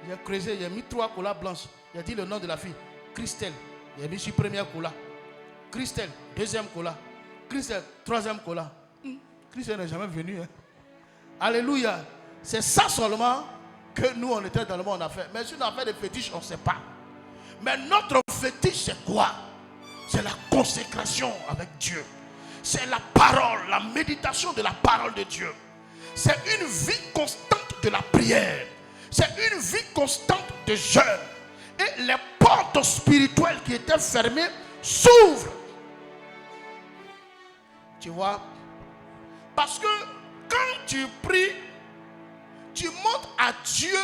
j'ai creusé, j'ai mis 3 colas blanches. J'ai dit le nom de la fille, Christelle. J'ai mis sur première cola. Christelle, deuxième cola. Christelle, troisième cola. Christelle n'est jamais venu. Alléluia. C'est ça seulement que nous, on était dans le monde, on a fait. Mais si on a fait des fétiches, on ne sait pas. Mais notre fétiche, c'est quoi? C'est la consécration avec Dieu. C'est la parole, la méditation de la parole de Dieu. C'est une vie constante de la prière. C'est une vie constante de jeûne. Et les portes spirituelles qui étaient fermées s'ouvrent. Tu vois? Parce que quand tu pries, tu montres à Dieu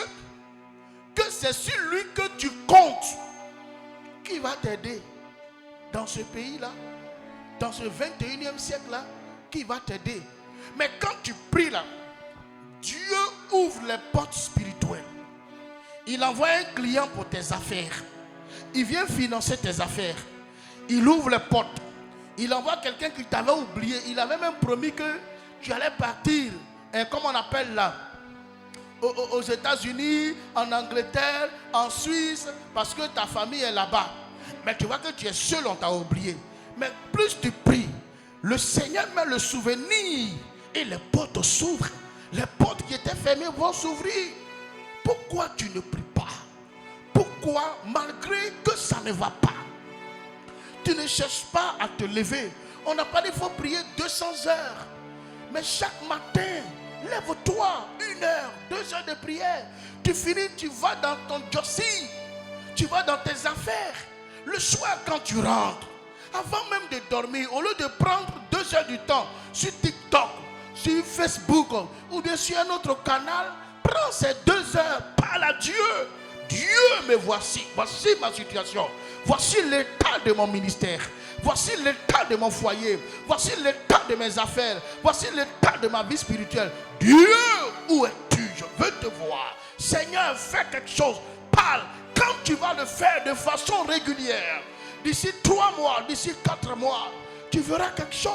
que c'est sur lui que tu comptes, qui va t'aider dans ce pays-là, dans ce 21e siècle-là, qui va t'aider. Mais quand tu pries là, Dieu ouvre les portes spirituelles. Il envoie un client pour tes affaires. Il vient financer tes affaires. Il ouvre les portes. Il envoie quelqu'un qui t'avait oublié. Il avait même promis que tu allais partir, comme on appelle là, aux États-Unis, en Angleterre, en Suisse, parce que ta famille est là-bas. Mais tu vois que tu es seul, on t'a oublié. Mais plus tu pries, le Seigneur met le souvenir et les portes s'ouvrent. Les portes qui étaient fermées vont s'ouvrir. Pourquoi tu ne pries pas? Pourquoi, malgré que ça ne va pas, tu ne cherches pas à te lever? On n'a pas dit qu'il faut prier 200 heures. Mais chaque matin, lève-toi 1 heure, 2 heures de prière. Tu finis, tu vas dans ton jossi. Tu vas dans tes affaires. Le soir, quand tu rentres, avant même de dormir, au lieu de prendre 2 heures du temps sur TikTok, sur Facebook ou bien sur un autre canal, prends ces 2 heures, parle à Dieu. Dieu, me voici ma situation. Voici l'état de mon ministère. Voici l'état de mon foyer. Voici l'état de mes affaires. Voici l'état de ma vie spirituelle. Dieu, où es-tu? Je veux te voir. Seigneur, fais quelque chose. Parle. Quand tu vas le faire de façon régulière, d'ici 3 mois, d'ici 4 mois, tu verras quelque chose.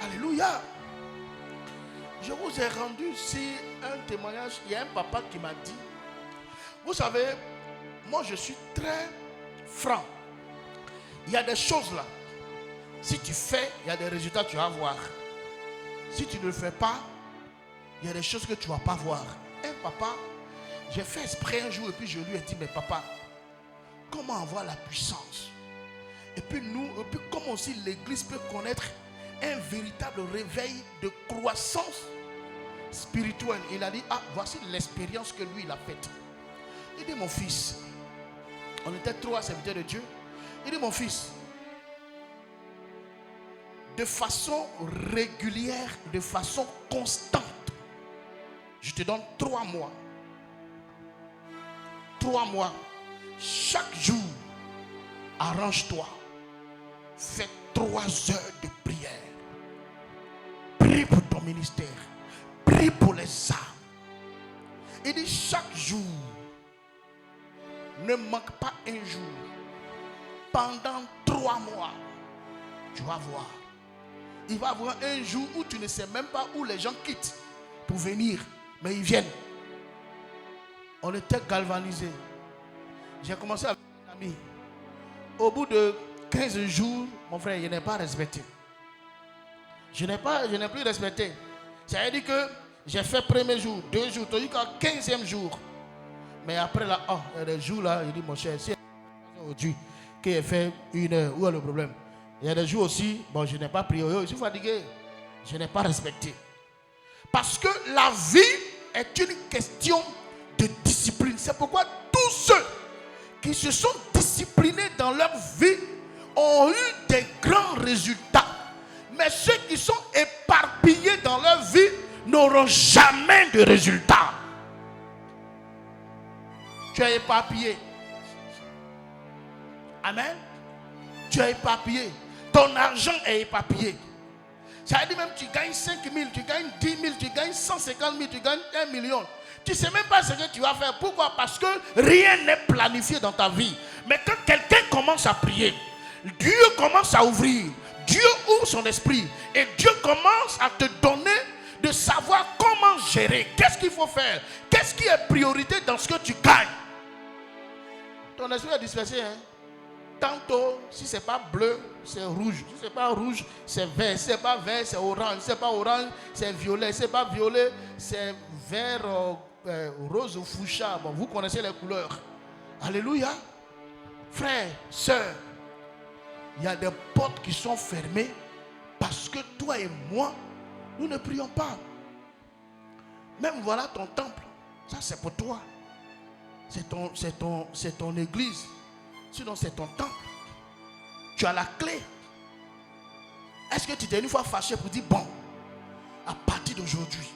Alléluia. Je vous ai rendu ici un témoignage. Il y a un papa qui m'a dit, vous savez, moi je suis très franc. Il y a des choses là. Si tu fais, il y a des résultats que tu vas voir. Si tu ne le fais pas, il y a des choses que tu ne vas pas voir. Un papa, j'ai fait exprès un jour et puis je lui ai dit, mais papa, comment avoir la puissance? Et puis comment aussi l'église peut connaître un véritable réveil de croissance spirituelle. Il a dit, voici l'expérience que lui il a faite. Il dit, mon fils, on était 3 serviteurs de Dieu. Il dit, mon fils, de façon régulière, de façon constante, je te donne 3 mois. 3 mois. Chaque jour, arrange-toi. Fais 3 heures de prière. Prie pour ton ministère. Prie pour les âmes. Il dit, chaque jour, ne manque pas un jour. Pendant 3 mois, tu vas voir. Il va y avoir un jour où tu ne sais même pas où les gens quittent pour venir. Mais ils viennent. On était galvanisés. J'ai commencé avec un ami. Au bout de 15 jours, mon frère, je n'ai pas respecté. Je n'ai plus respecté. Ça veut dire que j'ai fait premier jour, 2 jours, jusqu'à 15e jour. Mais après là, il y a des jours là, il dit, mon cher, si aujourd'hui, qui a fait 1 heure, où est le problème? Il y a des jours aussi, je n'ai pas prié, je suis fatigué. Je n'ai pas respecté. Parce que la vie est une question de discipline. C'est pourquoi tous ceux qui se sont disciplinés dans leur vie ont eu des grands résultats. Mais ceux qui sont éparpillés dans leur vie n'auront jamais de résultats. Tu es éparpillé. Amen. Tu es éparpillé. Ton argent est éparpillé. Ça veut dire même tu gagnes 5 000, tu gagnes 10 000, tu gagnes 150 000, tu gagnes 1 million. Tu ne sais même pas ce que tu vas faire. Pourquoi? Parce que rien n'est planifié dans ta vie. Mais quand quelqu'un commence à prier, Dieu commence à ouvrir. Dieu ouvre son esprit. Et Dieu commence à te donner de savoir comment gérer. Qu'est-ce qu'il faut faire? Qu'est-ce qui est priorité dans ce que tu gagnes? Ton esprit est dispersé. Tantôt, si ce n'est pas bleu, c'est rouge. Si ce n'est pas rouge, c'est vert. Si ce n'est pas vert, c'est orange. Si ce n'est pas orange, c'est violet. Si ce n'est pas violet, c'est vert, rose ou fuchsia. Bon, vous connaissez les couleurs. Alléluia. Frères, sœurs, il y a des portes qui sont fermées parce que toi et moi, nous ne prions pas. Même voilà ton temple. Ça, c'est pour toi. C'est ton église. Sinon, c'est ton temple. Tu as la clé. Est-ce que tu t'es une fois fâché pour dire, bon, à partir d'aujourd'hui,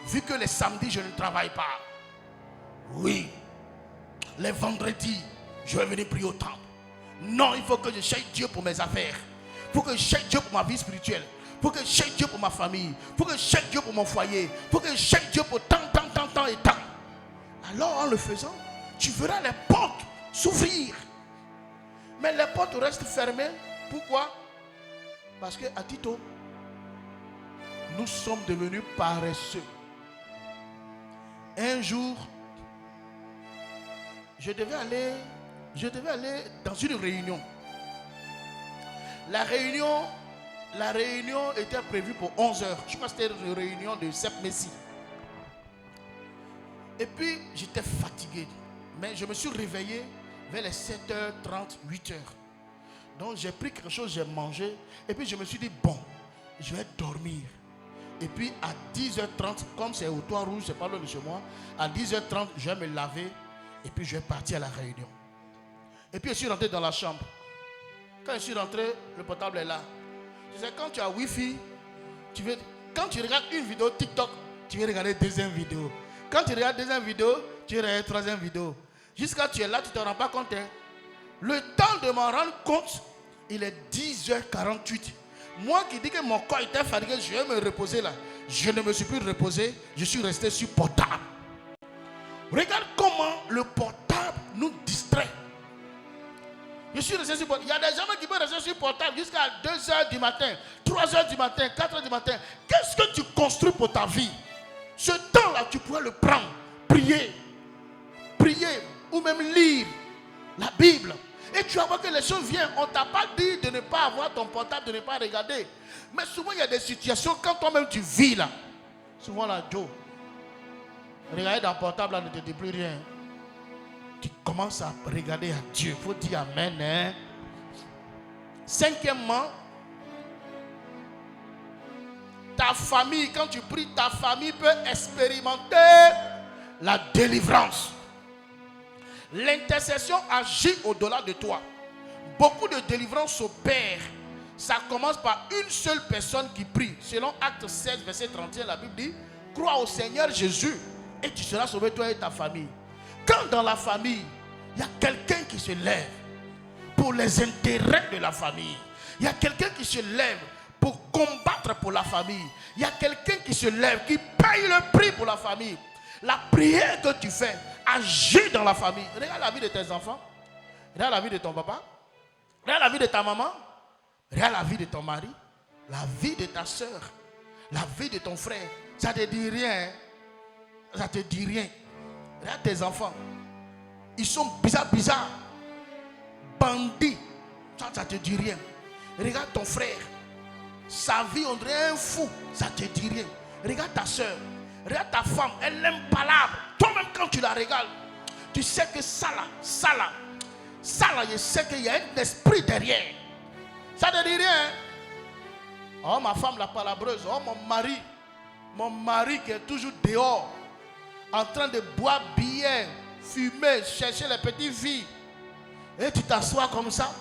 vu que les samedis, je ne travaille pas, oui, les vendredis, je vais venir prier au temple. Non, il faut que je cherche Dieu pour mes affaires. Il faut que je cherche Dieu pour ma vie spirituelle. Il faut que je cherche Dieu pour ma famille. Il faut que je cherche Dieu pour mon foyer. Il faut que je cherche Dieu pour tant et tant. Alors, en le faisant, tu verras les portes s'ouvrir. Mais les portes restent fermées. Pourquoi? Parce que, à Tito, nous sommes devenus paresseux. Un jour, je devais aller dans une réunion. La réunion la réunion était prévue pour 11h. Je crois que c'était une réunion de Sepp Messi. Et puis, j'étais fatigué. Mais je me suis réveillé vers les 7h30, 8h. Donc, j'ai pris quelque chose, j'ai mangé. Et puis, je me suis dit, bon, je vais dormir. Et puis, à 10h30, comme c'est au Toit Rouge, c'est pas loin de chez moi, à 10h30, je vais me laver. Et puis, je vais partir à la réunion. Et puis, je suis rentré dans la chambre. Quand je suis rentré, le portable est là. Tu sais, quand tu as Wi-Fi, quand tu regardes une vidéo TikTok, tu veux regarder deuxième vidéo. Quand tu regardes deuxième vidéo, tu veux regarder troisième vidéo. Jusqu'à tu es là, tu ne te rends pas compte. Hein. Le temps de m'en rendre compte, il est 10h48. Moi qui dis que mon corps était fatigué, je vais me reposer là. Je ne me suis plus reposé, je suis resté sur portable. Regarde comment le portable nous distrait. Je suis resté sur portable. Il y a des gens qui peuvent rester sur portable jusqu'à 2h du matin, 3h du matin, 4h du matin. Qu'est-ce que tu construis pour ta vie? Ce temps-là, tu pourrais le prendre, prier, ou même lire la Bible. Et tu vas voir que les choses viennent. On ne t'a pas dit de ne pas avoir ton portable, de ne pas regarder. Mais souvent, il y a des situations, quand toi-même tu vis là, souvent là, Joe, regarder dans le portable là ne te dit plus rien. Tu commences à regarder à Dieu. Il faut dire Amen. Hein? Cinquièmement, ta famille, quand tu pries, ta famille peut expérimenter la délivrance. L'intercession agit au-delà de toi. Beaucoup de délivrances s'opèrent. Ça commence par une seule personne qui prie. Selon Actes 16, verset 31, la Bible dit: crois au Seigneur Jésus et tu seras sauvé, toi et ta famille. Quand dans la famille, il y a quelqu'un qui se lève pour les intérêts de la famille. Il y a quelqu'un qui se lève pour combattre pour la famille. Il y a quelqu'un qui se lève, qui paye le prix pour la famille. La prière que tu fais agit dans la famille. Regarde la vie de tes enfants. Regarde la vie de ton papa. Regarde la vie de ta maman. Regarde la vie de ton mari. La vie de ta soeur. La vie de ton frère. Ça te dit rien. Hein? Ça te dit rien. Regarde tes enfants. Ils sont bizarres. Bandits. Ça te dit rien. Regarde ton frère. Sa vie, on dirait un fou. Ça te dit rien. Regarde ta soeur. Regarde ta femme. Elle aime palabre. Toi-même, quand tu la regardes, tu sais que ça là, je sais qu'il y a un esprit derrière. Ça te dit rien. Hein? Oh, ma femme la palabreuse. Oh, mon mari qui est toujours dehors, en train de boire bien, fumer, chercher les petites filles. Et tu t'assois comme ça.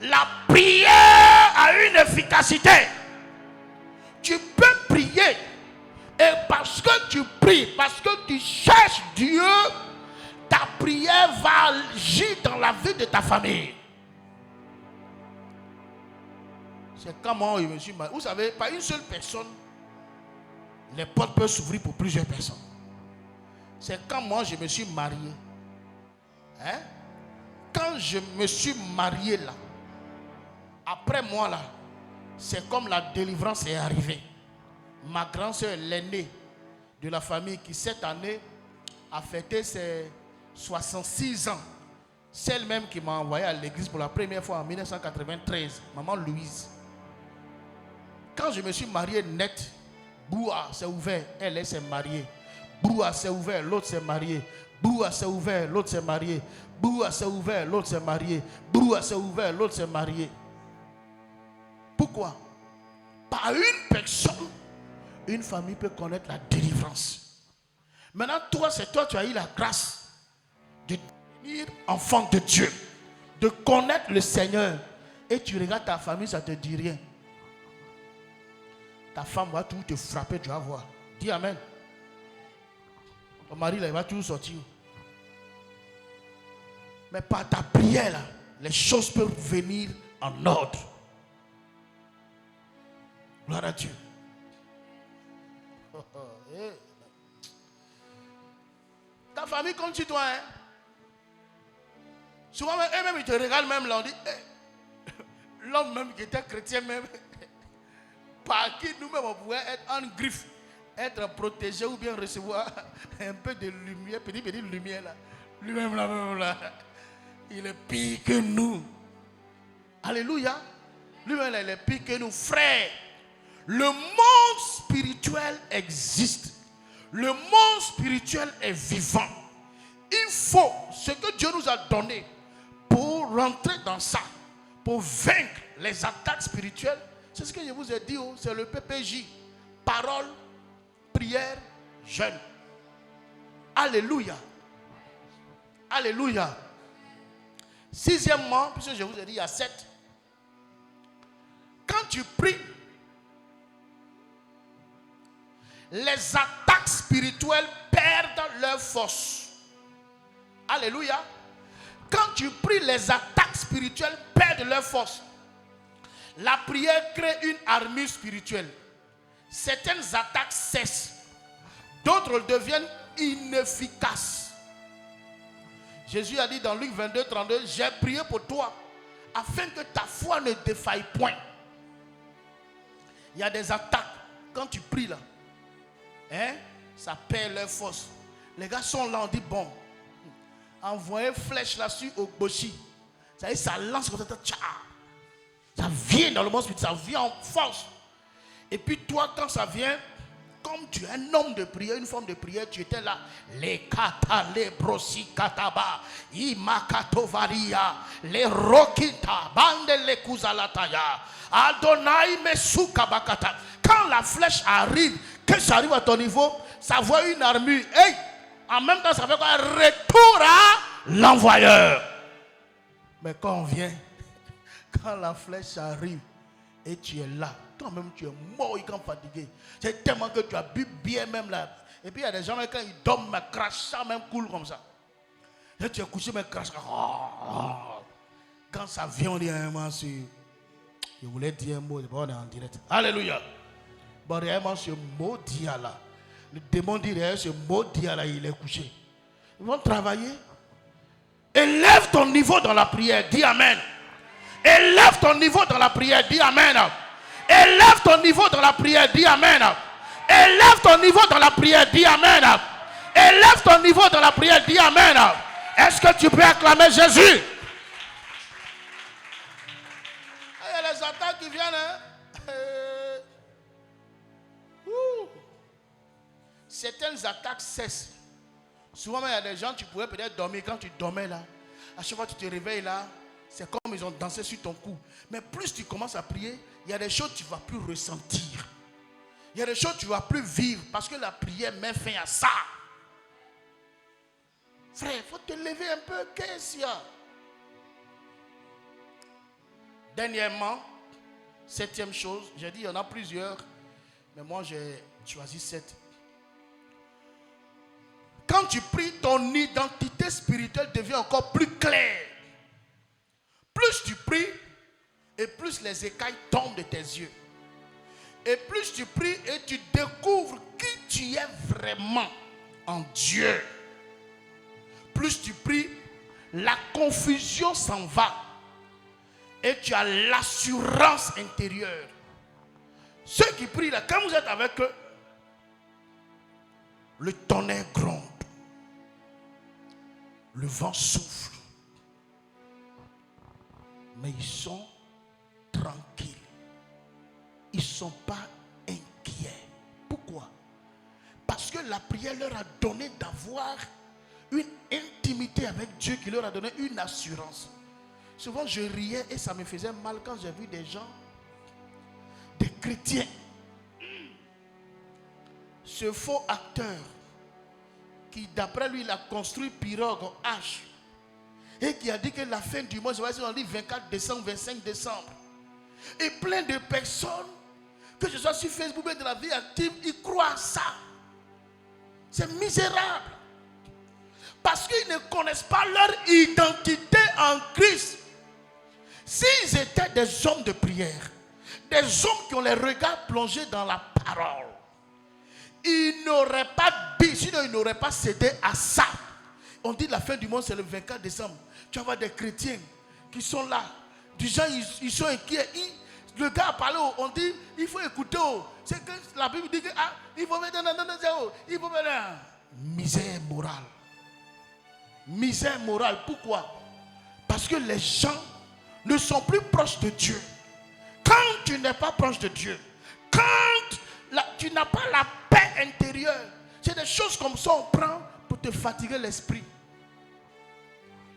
La prière a une efficacité. Tu peux prier. Et parce que tu pries, parce que tu cherches Dieu, ta prière va agir dans la vie de ta famille. C'est comment je me suis marié. Vous savez, pas une seule personne, les portes peuvent s'ouvrir pour plusieurs personnes. C'est quand moi je me suis marié. Hein? Quand je me suis marié là, après moi là, c'est comme la délivrance est arrivée. Ma grande soeur, l'aînée de la famille, qui cette année a fêté ses 66 ans. Celle même qui m'a envoyé à l'église pour la première fois en 1993, maman Louise. Quand je me suis marié net, Boua s'est ouvert, elle s'est mariée. Boua s'est ouvert, l'autre s'est marié. Boua s'est ouvert, l'autre s'est marié. Boua s'est ouvert, l'autre s'est marié. Boua s'est ouvert, l'autre s'est marié. Pourquoi? Par une personne, une famille peut connaître la délivrance. Maintenant, toi, c'est toi, tu as eu la grâce de devenir enfant de Dieu, de connaître le Seigneur. Et tu regardes ta famille, ça ne te dit rien. Ta femme va toujours te frapper, tu vas voir. Dis Amen. Ton mari, là, il va toujours sortir. Mais par ta prière, là, les choses peuvent venir en ordre. Gloire à Dieu. Ta famille compte sur toi. Hein? Souvent, eux-mêmes, ils te regardent même là. On dit, l'homme même qui était chrétien, même, par qui nous-mêmes, on pouvait être en griffe, être protégé ou bien recevoir un peu de lumière, petite lumière là. Lui-même là, il est pire que nous. Alléluia. Lui-même, il est pire que nous, frères. Le monde spirituel existe. Le monde spirituel est vivant. Il faut ce que Dieu nous a donné pour rentrer dans ça, pour vaincre les attaques spirituelles. C'est ce que je vous ai dit, c'est le PPJ. Parole, prière, jeûne. Alléluia. Alléluia. Sixièmement, puisque je vous ai dit il y a 7. Quand tu pries, les attaques spirituelles perdent leur force. Alléluia. Quand tu pries, les attaques spirituelles perdent leur force. La prière crée une armure spirituelle. Certaines attaques cessent. D'autres deviennent inefficaces. Jésus a dit dans Luc 22, 32, j'ai prié pour toi afin que ta foi ne défaille point. Il y a des attaques. Quand tu pries là, ça perd leur force. Les gars sont là, on dit bon, envoyez flèche là-dessus au Boshi. Ça lance comme ça. Ça vient dans le monde spirituel, ça vient en force. Et puis toi, quand ça vient, comme tu es un homme de prière, une forme de prière, tu étais là. Les kata, les brosi kataba, imakatovaria, les rokita, bande les kuzalataya, Adonai mesukabakata. Quand la flèche arrive, que ça arrive à ton niveau, ça voit une armure. Hey, en même temps, ça fait quoi? Un retour à l'envoyeur. Mais quand on vient, quand la flèche arrive et tu es là, toi-même tu es mort quand fatigué. C'est tellement que tu as bu bien même là. Et puis il y a des gens quand ils dorment, mais crachent ça même cool comme ça. Et tu es couché, mais crache. Quand ça vient, on dit vraiment sur. Je voulais dire un mot, on est en direct. Alléluia. Bon, réellement, ce mot dit là. Le démon dit réellement, ce mot dit là, il est couché. Ils vont travailler. Élève ton niveau dans la prière, dis amen. Élève ton niveau dans la prière, dis amen. Élève ton niveau dans la prière, dis amen. Élève ton niveau dans la prière, dis amen. Élève ton niveau dans la prière, dis amen. Est-ce que tu peux acclamer Jésus? Il y a les attaques qui viennent. Certaines attaques cessent. Souvent, il y a des gens, tu pouvais peut-être dormir. Quand tu dormais là, à chaque fois que tu te réveilles là, c'est comme ils ont dansé sur ton cou. Mais plus tu commences à prier, il y a des choses que tu ne vas plus ressentir. Il y a des choses que tu ne vas plus vivre parce que la prière met fin à ça. Frère, il faut te lever un peu. Qu'est-ce qu'il y a? Dernièrement, 7e chose, j'ai dit il y en a plusieurs, mais moi j'ai choisi 7. Quand tu pries, ton identité spirituelle devient encore plus claire. Plus tu pries, et plus les écailles tombent de tes yeux. Et plus tu pries et tu découvres qui tu es vraiment en Dieu. Plus tu pries, la confusion s'en va. Et tu as l'assurance intérieure. Ceux qui prient là, quand vous êtes avec eux, le tonnerre gronde. Le vent souffle. Mais ils sont tranquilles. Ils ne sont pas inquiets. Pourquoi? Parce que la prière leur a donné d'avoir une intimité avec Dieu qui leur a donné une assurance. Souvent je riais et ça me faisait mal quand j'ai vu des gens, des chrétiens, ce faux acteur qui d'après lui il a construit pirogue en H et qui a dit que la fin du mois, je vais dire, on dit 24 décembre, 25 décembre. Et plein de personnes, que ce soit sur Facebook ou de la vie active, ils croient à ça. C'est misérable. Parce qu'ils ne connaissent pas leur identité en Christ. S'ils étaient des hommes de prière, des hommes qui ont les regards plongés dans la parole, ils n'auraient pas dit, sinon ils n'auraient pas cédé à ça. On dit la fin du monde c'est le 24 décembre. Tu vas voir des chrétiens qui sont là. Des gens ils sont inquiets. Le gars a parlé, on dit il faut écouter. C'est que la Bible dit que il faut mettre il faut mettre misère morale. Misère morale. Pourquoi? Parce que les gens ne sont plus proches de Dieu. n'es pas proche de Dieu, quand tu n'as pas la paix intérieure, c'est des choses comme ça on prend pour te fatiguer l'esprit.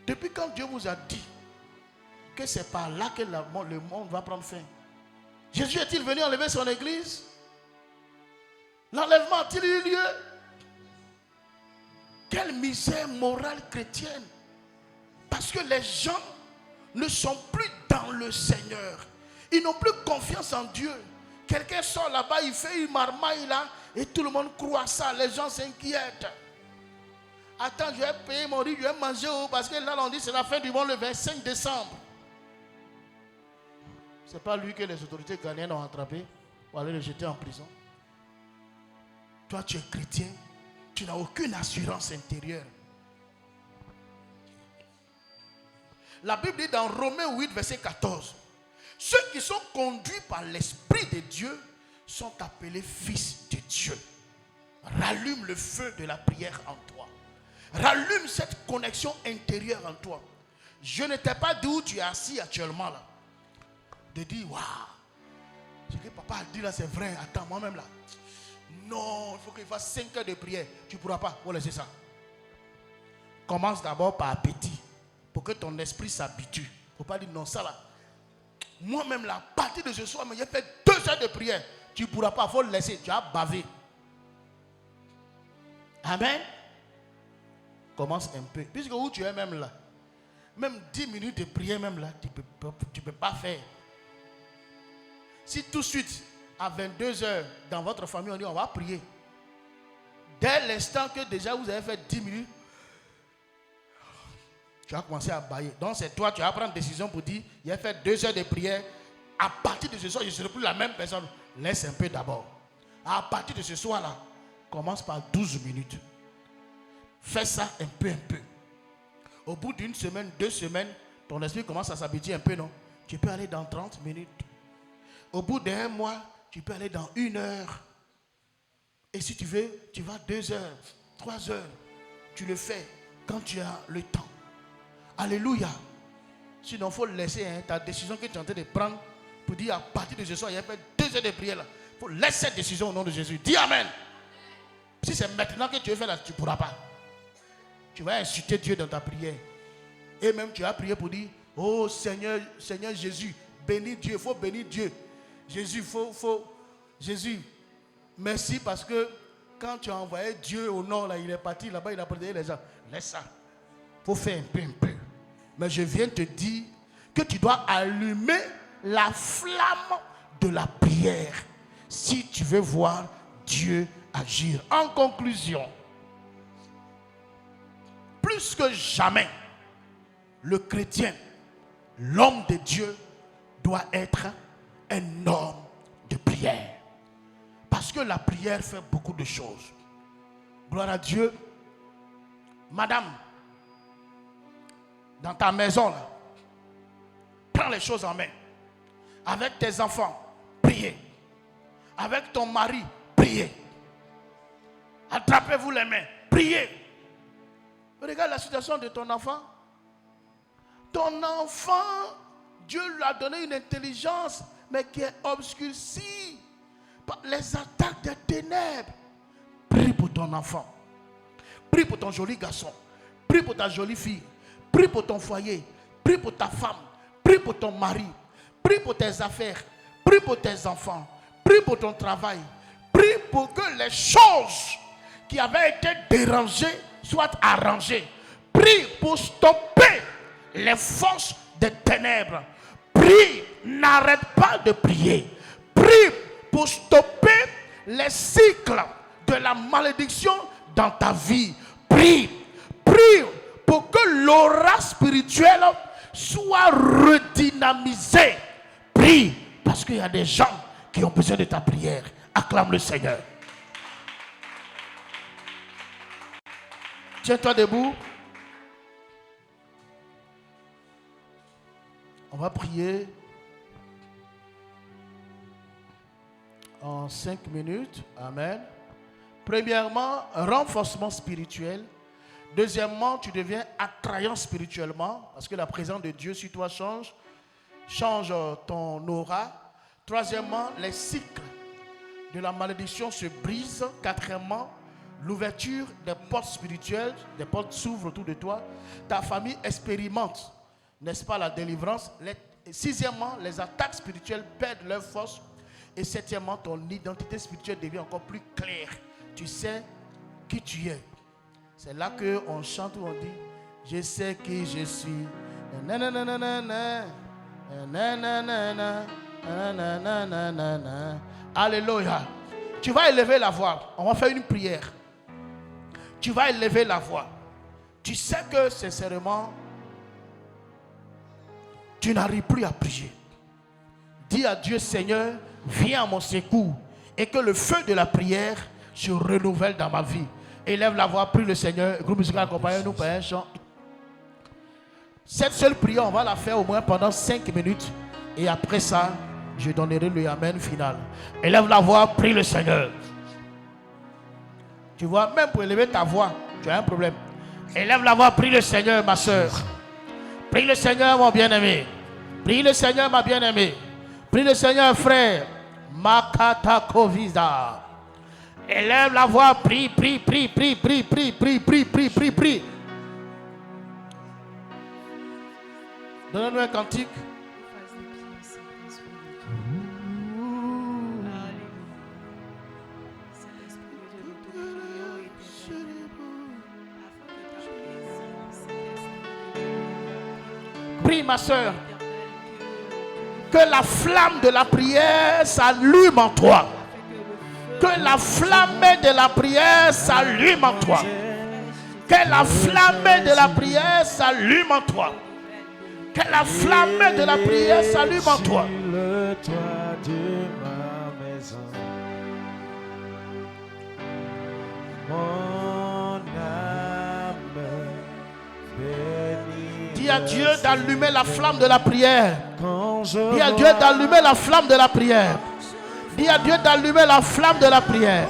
Depuis quand Dieu vous a dit que c'est par là que le monde va prendre fin? Jésus est-il venu enlever son église? L'enlèvement a-t-il eu lieu? Quelle misère morale chrétienne! Parce que les gens ne sont plus dans le Seigneur. Ils n'ont plus confiance en Dieu. Quelqu'un sort là-bas, il fait une marmaille là, et tout le monde croit ça. Les gens s'inquiètent. Attends, je vais payer mon riz, je vais manger où? Parce que là, on dit c'est la fin du monde le 25 décembre. Ce n'est pas lui que les autorités ghanéennes ont attrapé pour aller le jeter en prison. Toi, tu es chrétien, tu n'as aucune assurance intérieure. La Bible dit dans Romains 8, verset 14, ceux qui sont conduits par l'Esprit de Dieu sont appelés fils de Dieu. Rallume le feu de la prière en toi. Rallume cette connexion intérieure en toi. Je ne t'ai pas dit où tu es assis actuellement là. De dire, waouh, ce que papa a dit là c'est vrai, attends moi-même là. Non, il faut qu'il fasse 5 heures de prière. Tu ne pourras pas, faut laisser ça. Commence d'abord par appétit, pour que ton esprit s'habitue. Il ne faut pas dire non, ça là. Moi-même là, à partir de ce soir, j'ai fait 2 heures de prière. Tu ne pourras pas, il faut le laisser, tu as bavé. Amen. Commence un peu. Puisque où tu es même là, même 10 minutes de prière même là, tu ne peux pas faire. Si tout de suite, à 22 heures, dans votre famille, on dit on va prier. Dès l'instant que déjà vous avez fait 10 minutes, tu vas commencer à bailler. Donc c'est toi, tu vas prendre une décision pour dire, il a fait 2 heures de prière. À partir de ce soir, je ne serai plus la même personne. Laisse un peu d'abord. À partir de ce soir-là, commence par 12 minutes. Fais ça un peu. Au bout d'une semaine, 2 semaines, ton esprit commence à s'habituer un peu, non? Tu peux aller dans 30 minutes. Au bout d'1 mois, tu peux aller dans 1 heure. Et si tu veux, tu vas 2 heures, 3 heures. Tu le fais quand tu as le temps. Alléluia. Sinon, il faut laisser ta décision que tu es en train de prendre pour dire à partir de ce soir, il y a fait 2 heures de prière là. Il faut laisser cette décision au nom de Jésus. Dis Amen. Si c'est maintenant que tu veux faire là, tu ne pourras pas. Tu vas insulter Dieu dans ta prière. Et même tu vas prier pour dire, oh Seigneur Jésus, bénis Dieu, il faut bénir Dieu. Jésus, Jésus, merci parce que quand tu as envoyé Dieu au nord, là, il est parti là-bas, il a protégé les gens. Laisse ça. Il faut faire un peu. Mais je viens te dire que tu dois allumer la flamme de la prière si tu veux voir Dieu agir. En conclusion, plus que jamais, le chrétien, l'homme de Dieu, doit être un homme de prière. Parce que la prière fait beaucoup de choses. Gloire à Dieu. Madame, dans ta maison, là, prends les choses en main. Avec tes enfants, priez. Avec ton mari, priez. Attrapez-vous les mains, priez. Regarde la situation de ton enfant. Ton enfant, Dieu lui a donné une intelligence, mais qui est obscurcie par les attaques des ténèbres. Prie pour ton enfant. Prie pour ton joli garçon. Prie pour ta jolie fille. Prie pour ton foyer. Prie pour ta femme. Prie pour ton mari. Prie pour tes affaires. Prie pour tes enfants. Prie pour ton travail. Prie pour que les choses qui avaient été dérangées soient arrangées. Prie pour stopper les forces des ténèbres. Prie, n'arrête pas de prier. Prie pour stopper les cycles de la malédiction dans ta vie. Prie pour que l'aura spirituelle soit redynamisée. Prie parce qu'il y a des gens qui ont besoin de ta prière. Acclame le Seigneur. Tiens-toi debout. On va prier en 5 minutes. Amen. Premièrement, renforcement spirituel. Deuxièmement, tu deviens attrayant spirituellement parce que la présence de Dieu sur toi change ton aura. Troisièmement, les cycles de la malédiction se brisent. Quatrièmement, l'ouverture des portes spirituelles, des portes s'ouvrent autour de toi. Ta famille expérimente, n'est-ce pas, la délivrance. Sixièmement, les attaques spirituelles perdent leur force. Et septièmement, ton identité spirituelle devient encore plus claire. Tu sais qui tu es. C'est là qu'on chante ou on dit, je sais qui je suis. Alléluia. Tu vas élever la voix. On va faire une prière. Tu vas élever la voix. Tu sais que sincèrement, tu n'arrives plus à prier. Dis à Dieu, Seigneur, viens à mon secours. Et que le feu de la prière se renouvelle dans ma vie. Élève la voix, prie le Seigneur. Groupe musical, accompagnez-nous par un chant. Cette seule prière, on va la faire au moins pendant 5 minutes. Et après ça, je donnerai le Amen final. Élève la voix, prie le Seigneur. Tu vois, même pour élever ta voix, tu as un problème. Élève la voix, prie le Seigneur, ma soeur. Prie le Seigneur, mon bien-aimé. Prie le Seigneur, ma bien-aimée. Prie le Seigneur, frère. Makata Kovisa. Élève la voix, prie, prie, prie, prie, prie, prie, prie, prie, prie, prie, prie. Donne-nous un cantique. Prie, ma soeur. Que la flamme de la prière s'allume en toi. Que la flamme de la prière s'allume en toi. Que la flamme de la prière s'allume en toi. Que la flamme de la prière s'allume en toi. Le toit de ma maison, mon âme bénit. Dis à Dieu d'allumer la flamme de la prière. Dis à Dieu Dieu d'allumer la flamme de la prière. Dis à Dieu d'allumer la flamme de la prière.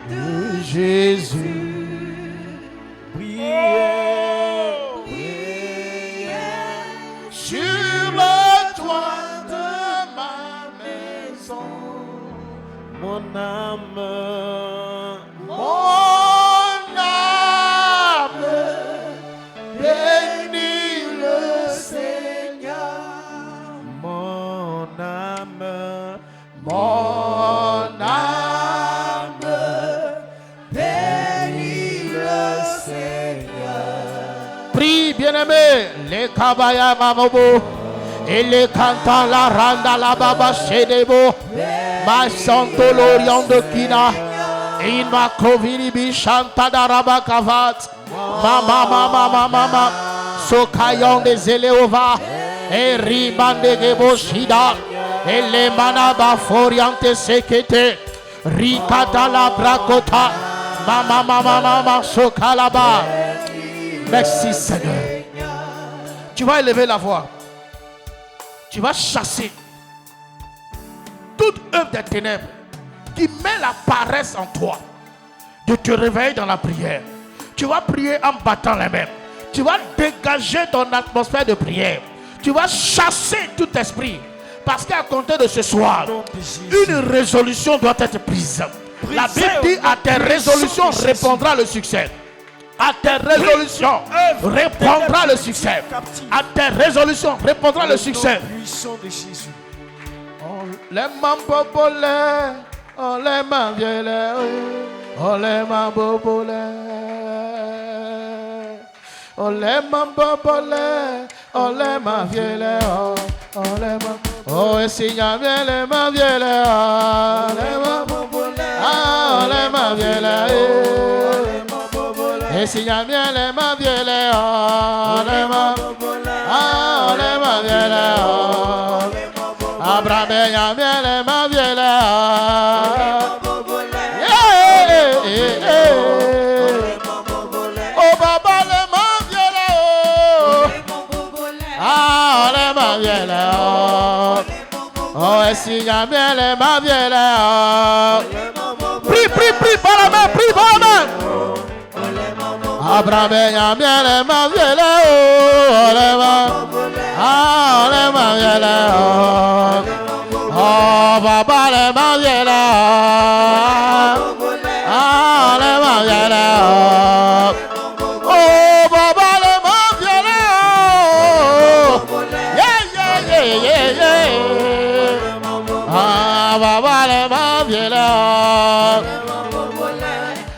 de Jésus, prière, prière Sur le toit de ma maison, mon âme, mon âme bénit le Seigneur. mon âme, Mon âme bénit le Seigneur. prie, bien-aimé. Les kabaya mamobo et les cantants la randa la baba shedebo. Ma santo l'orient de kina. In ma kovini bi chanta daraba kavat. Mama mama mama mama. Sokayon des Eleova. Et ribande gebo shida. Et les manaba foriante sekete. Rikata la brakota. Mama mama mama sokalaba. Merci Seigneur. Tu vas élever la voix. Tu vas chasser toute œuvre des ténèbres qui met la paresse en toi de te réveiller dans la prière. Tu vas prier en battant les mains. Tu vas dégager ton atmosphère de prière. Tu vas chasser tout esprit. Parce qu'à compter de ce soir, une résolution doit être prise. La Bible dit à tes résolutions répondra le succès. À tes résolutions répondra le succès. À tes résolutions répondra le succès. Puissant de Jésus. Les mains populaires, on les mains vieilles, on les mains populaires, on les mains populaires, on les mains vieilles, on les mains. Oh, et si y a bien les mains vieilles, on les mains populaires, on les mains vieilles. Et si y a bien les mains vieilles, on les mains, on les mains vieilles. Abraham y a bien les mains vieilles. Oh Baba les mains vieilles. Ah les mains vieilles. Oh et si y a bien les mains vieilles. Prie, prie, prie par la main, prie par la main. Abraham y a bien les mains vieilles. Oh les mains. Ah les mains vieilles. papa les mains viennent là.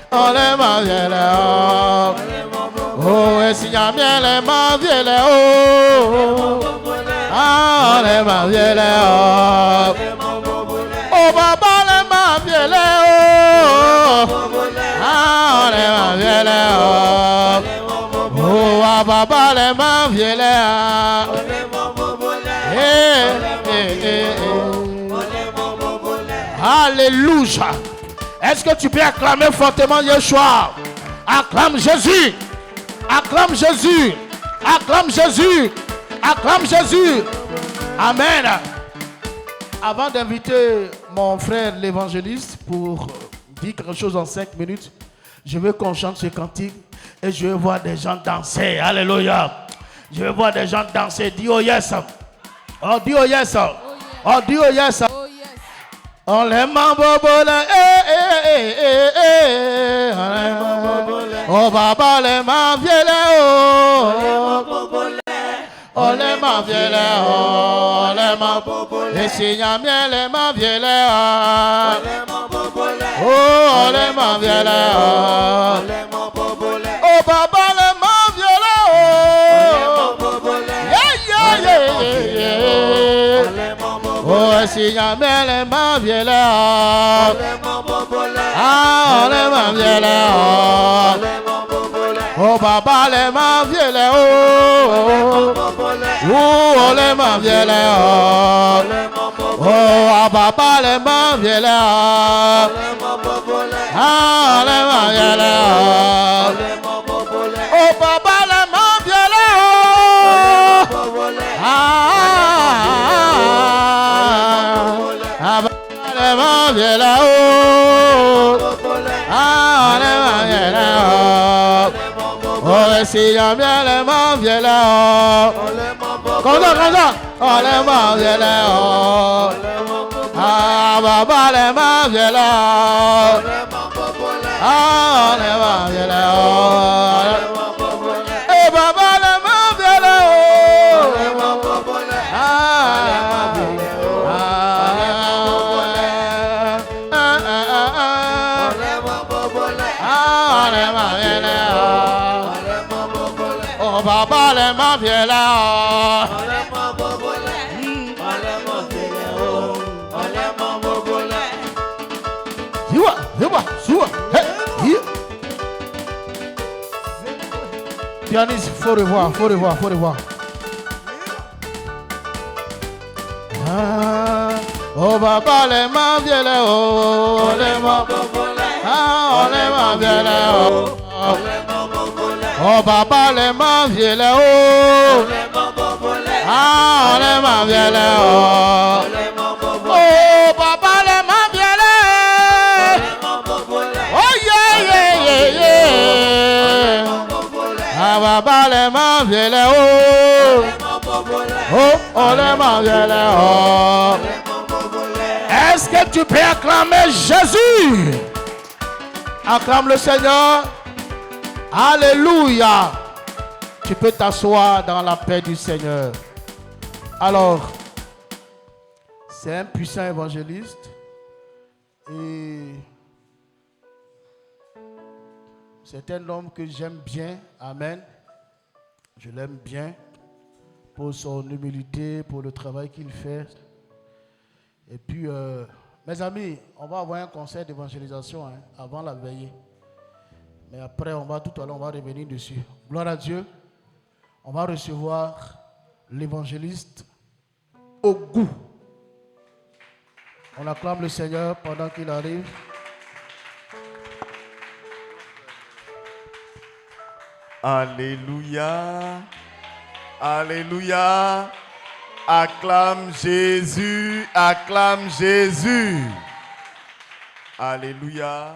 On les mains viennent là. Oh, et si y'a bien les mains viennent là. Ah, on les mains viennent là. Oh, papa les mains viennent là. Ah, on les mains viennent là. Oh, ah, papa les mains viennent là. Alléluia. Est-ce que tu peux acclamer fortement Yeshua? Acclame Jésus. Acclame Jésus. Acclame Jésus. Acclame Jésus. Amen. Avant d'inviter mon frère l'évangéliste pour dire quelque chose en 5 minutes, je veux qu'on chante ce cantique et je veux voir des gens danser. Alléluia. Je veux voir des gens danser. Dis oh yes. Oh, dis oh yes. Oh, dis oh yes. On les mains bobole, oh papa les mains viennent oh les mains viennent oh les mains et si y'a bien les mains viennent oh les mains viennent oh papa les mains viennent oh, si jamais les mains viennent là, ah, les mains viennent là, oh, papa, les mains viennent là, oh, les mains viennent là, oh, papa, les mains viennent là, ah, les mains viennent là, oh, papa, les mains viennent là, ah, les mains viennent là-haut. Ah, les mains viennent là-haut. Oh, si y'a bien les mains viennent là-haut. Comme ça. Oh, les mains viennent là-haut. Ah, papa, les mains viennent là-haut. Ah, les mains viennent là-haut. Eh, papa, les mains viennent là-haut. Ah, oh papa les mains viennent là. Pianiste, faut revoir. Ah, oh papa les mains viennent là. Oh les mains. Ah, oh les mains viennent là. Oh papa les mains viennent là. Ah, les mains viennent là. Oh papa les mains viennent là. Oh yeah. Ah papa les mains viennent là. Oh les mains viennent là. Est-ce que tu peux acclamer Jésus? Acclame le Seigneur. Alléluia. Tu peux t'asseoir dans la paix du Seigneur. Alors, c'est un puissant évangéliste et c'est un homme que j'aime bien. Amen. Je l'aime bien pour son humilité, pour le travail qu'il fait. Et puis, mes amis, on va avoir un concert d'évangélisation avant la veillée. Mais après, tout à l'heure, on va revenir dessus. Gloire à Dieu. On va recevoir l'évangéliste au goût. On acclame le Seigneur pendant qu'il arrive. Alléluia. Alléluia. Acclame Jésus. Acclame Jésus. Alléluia.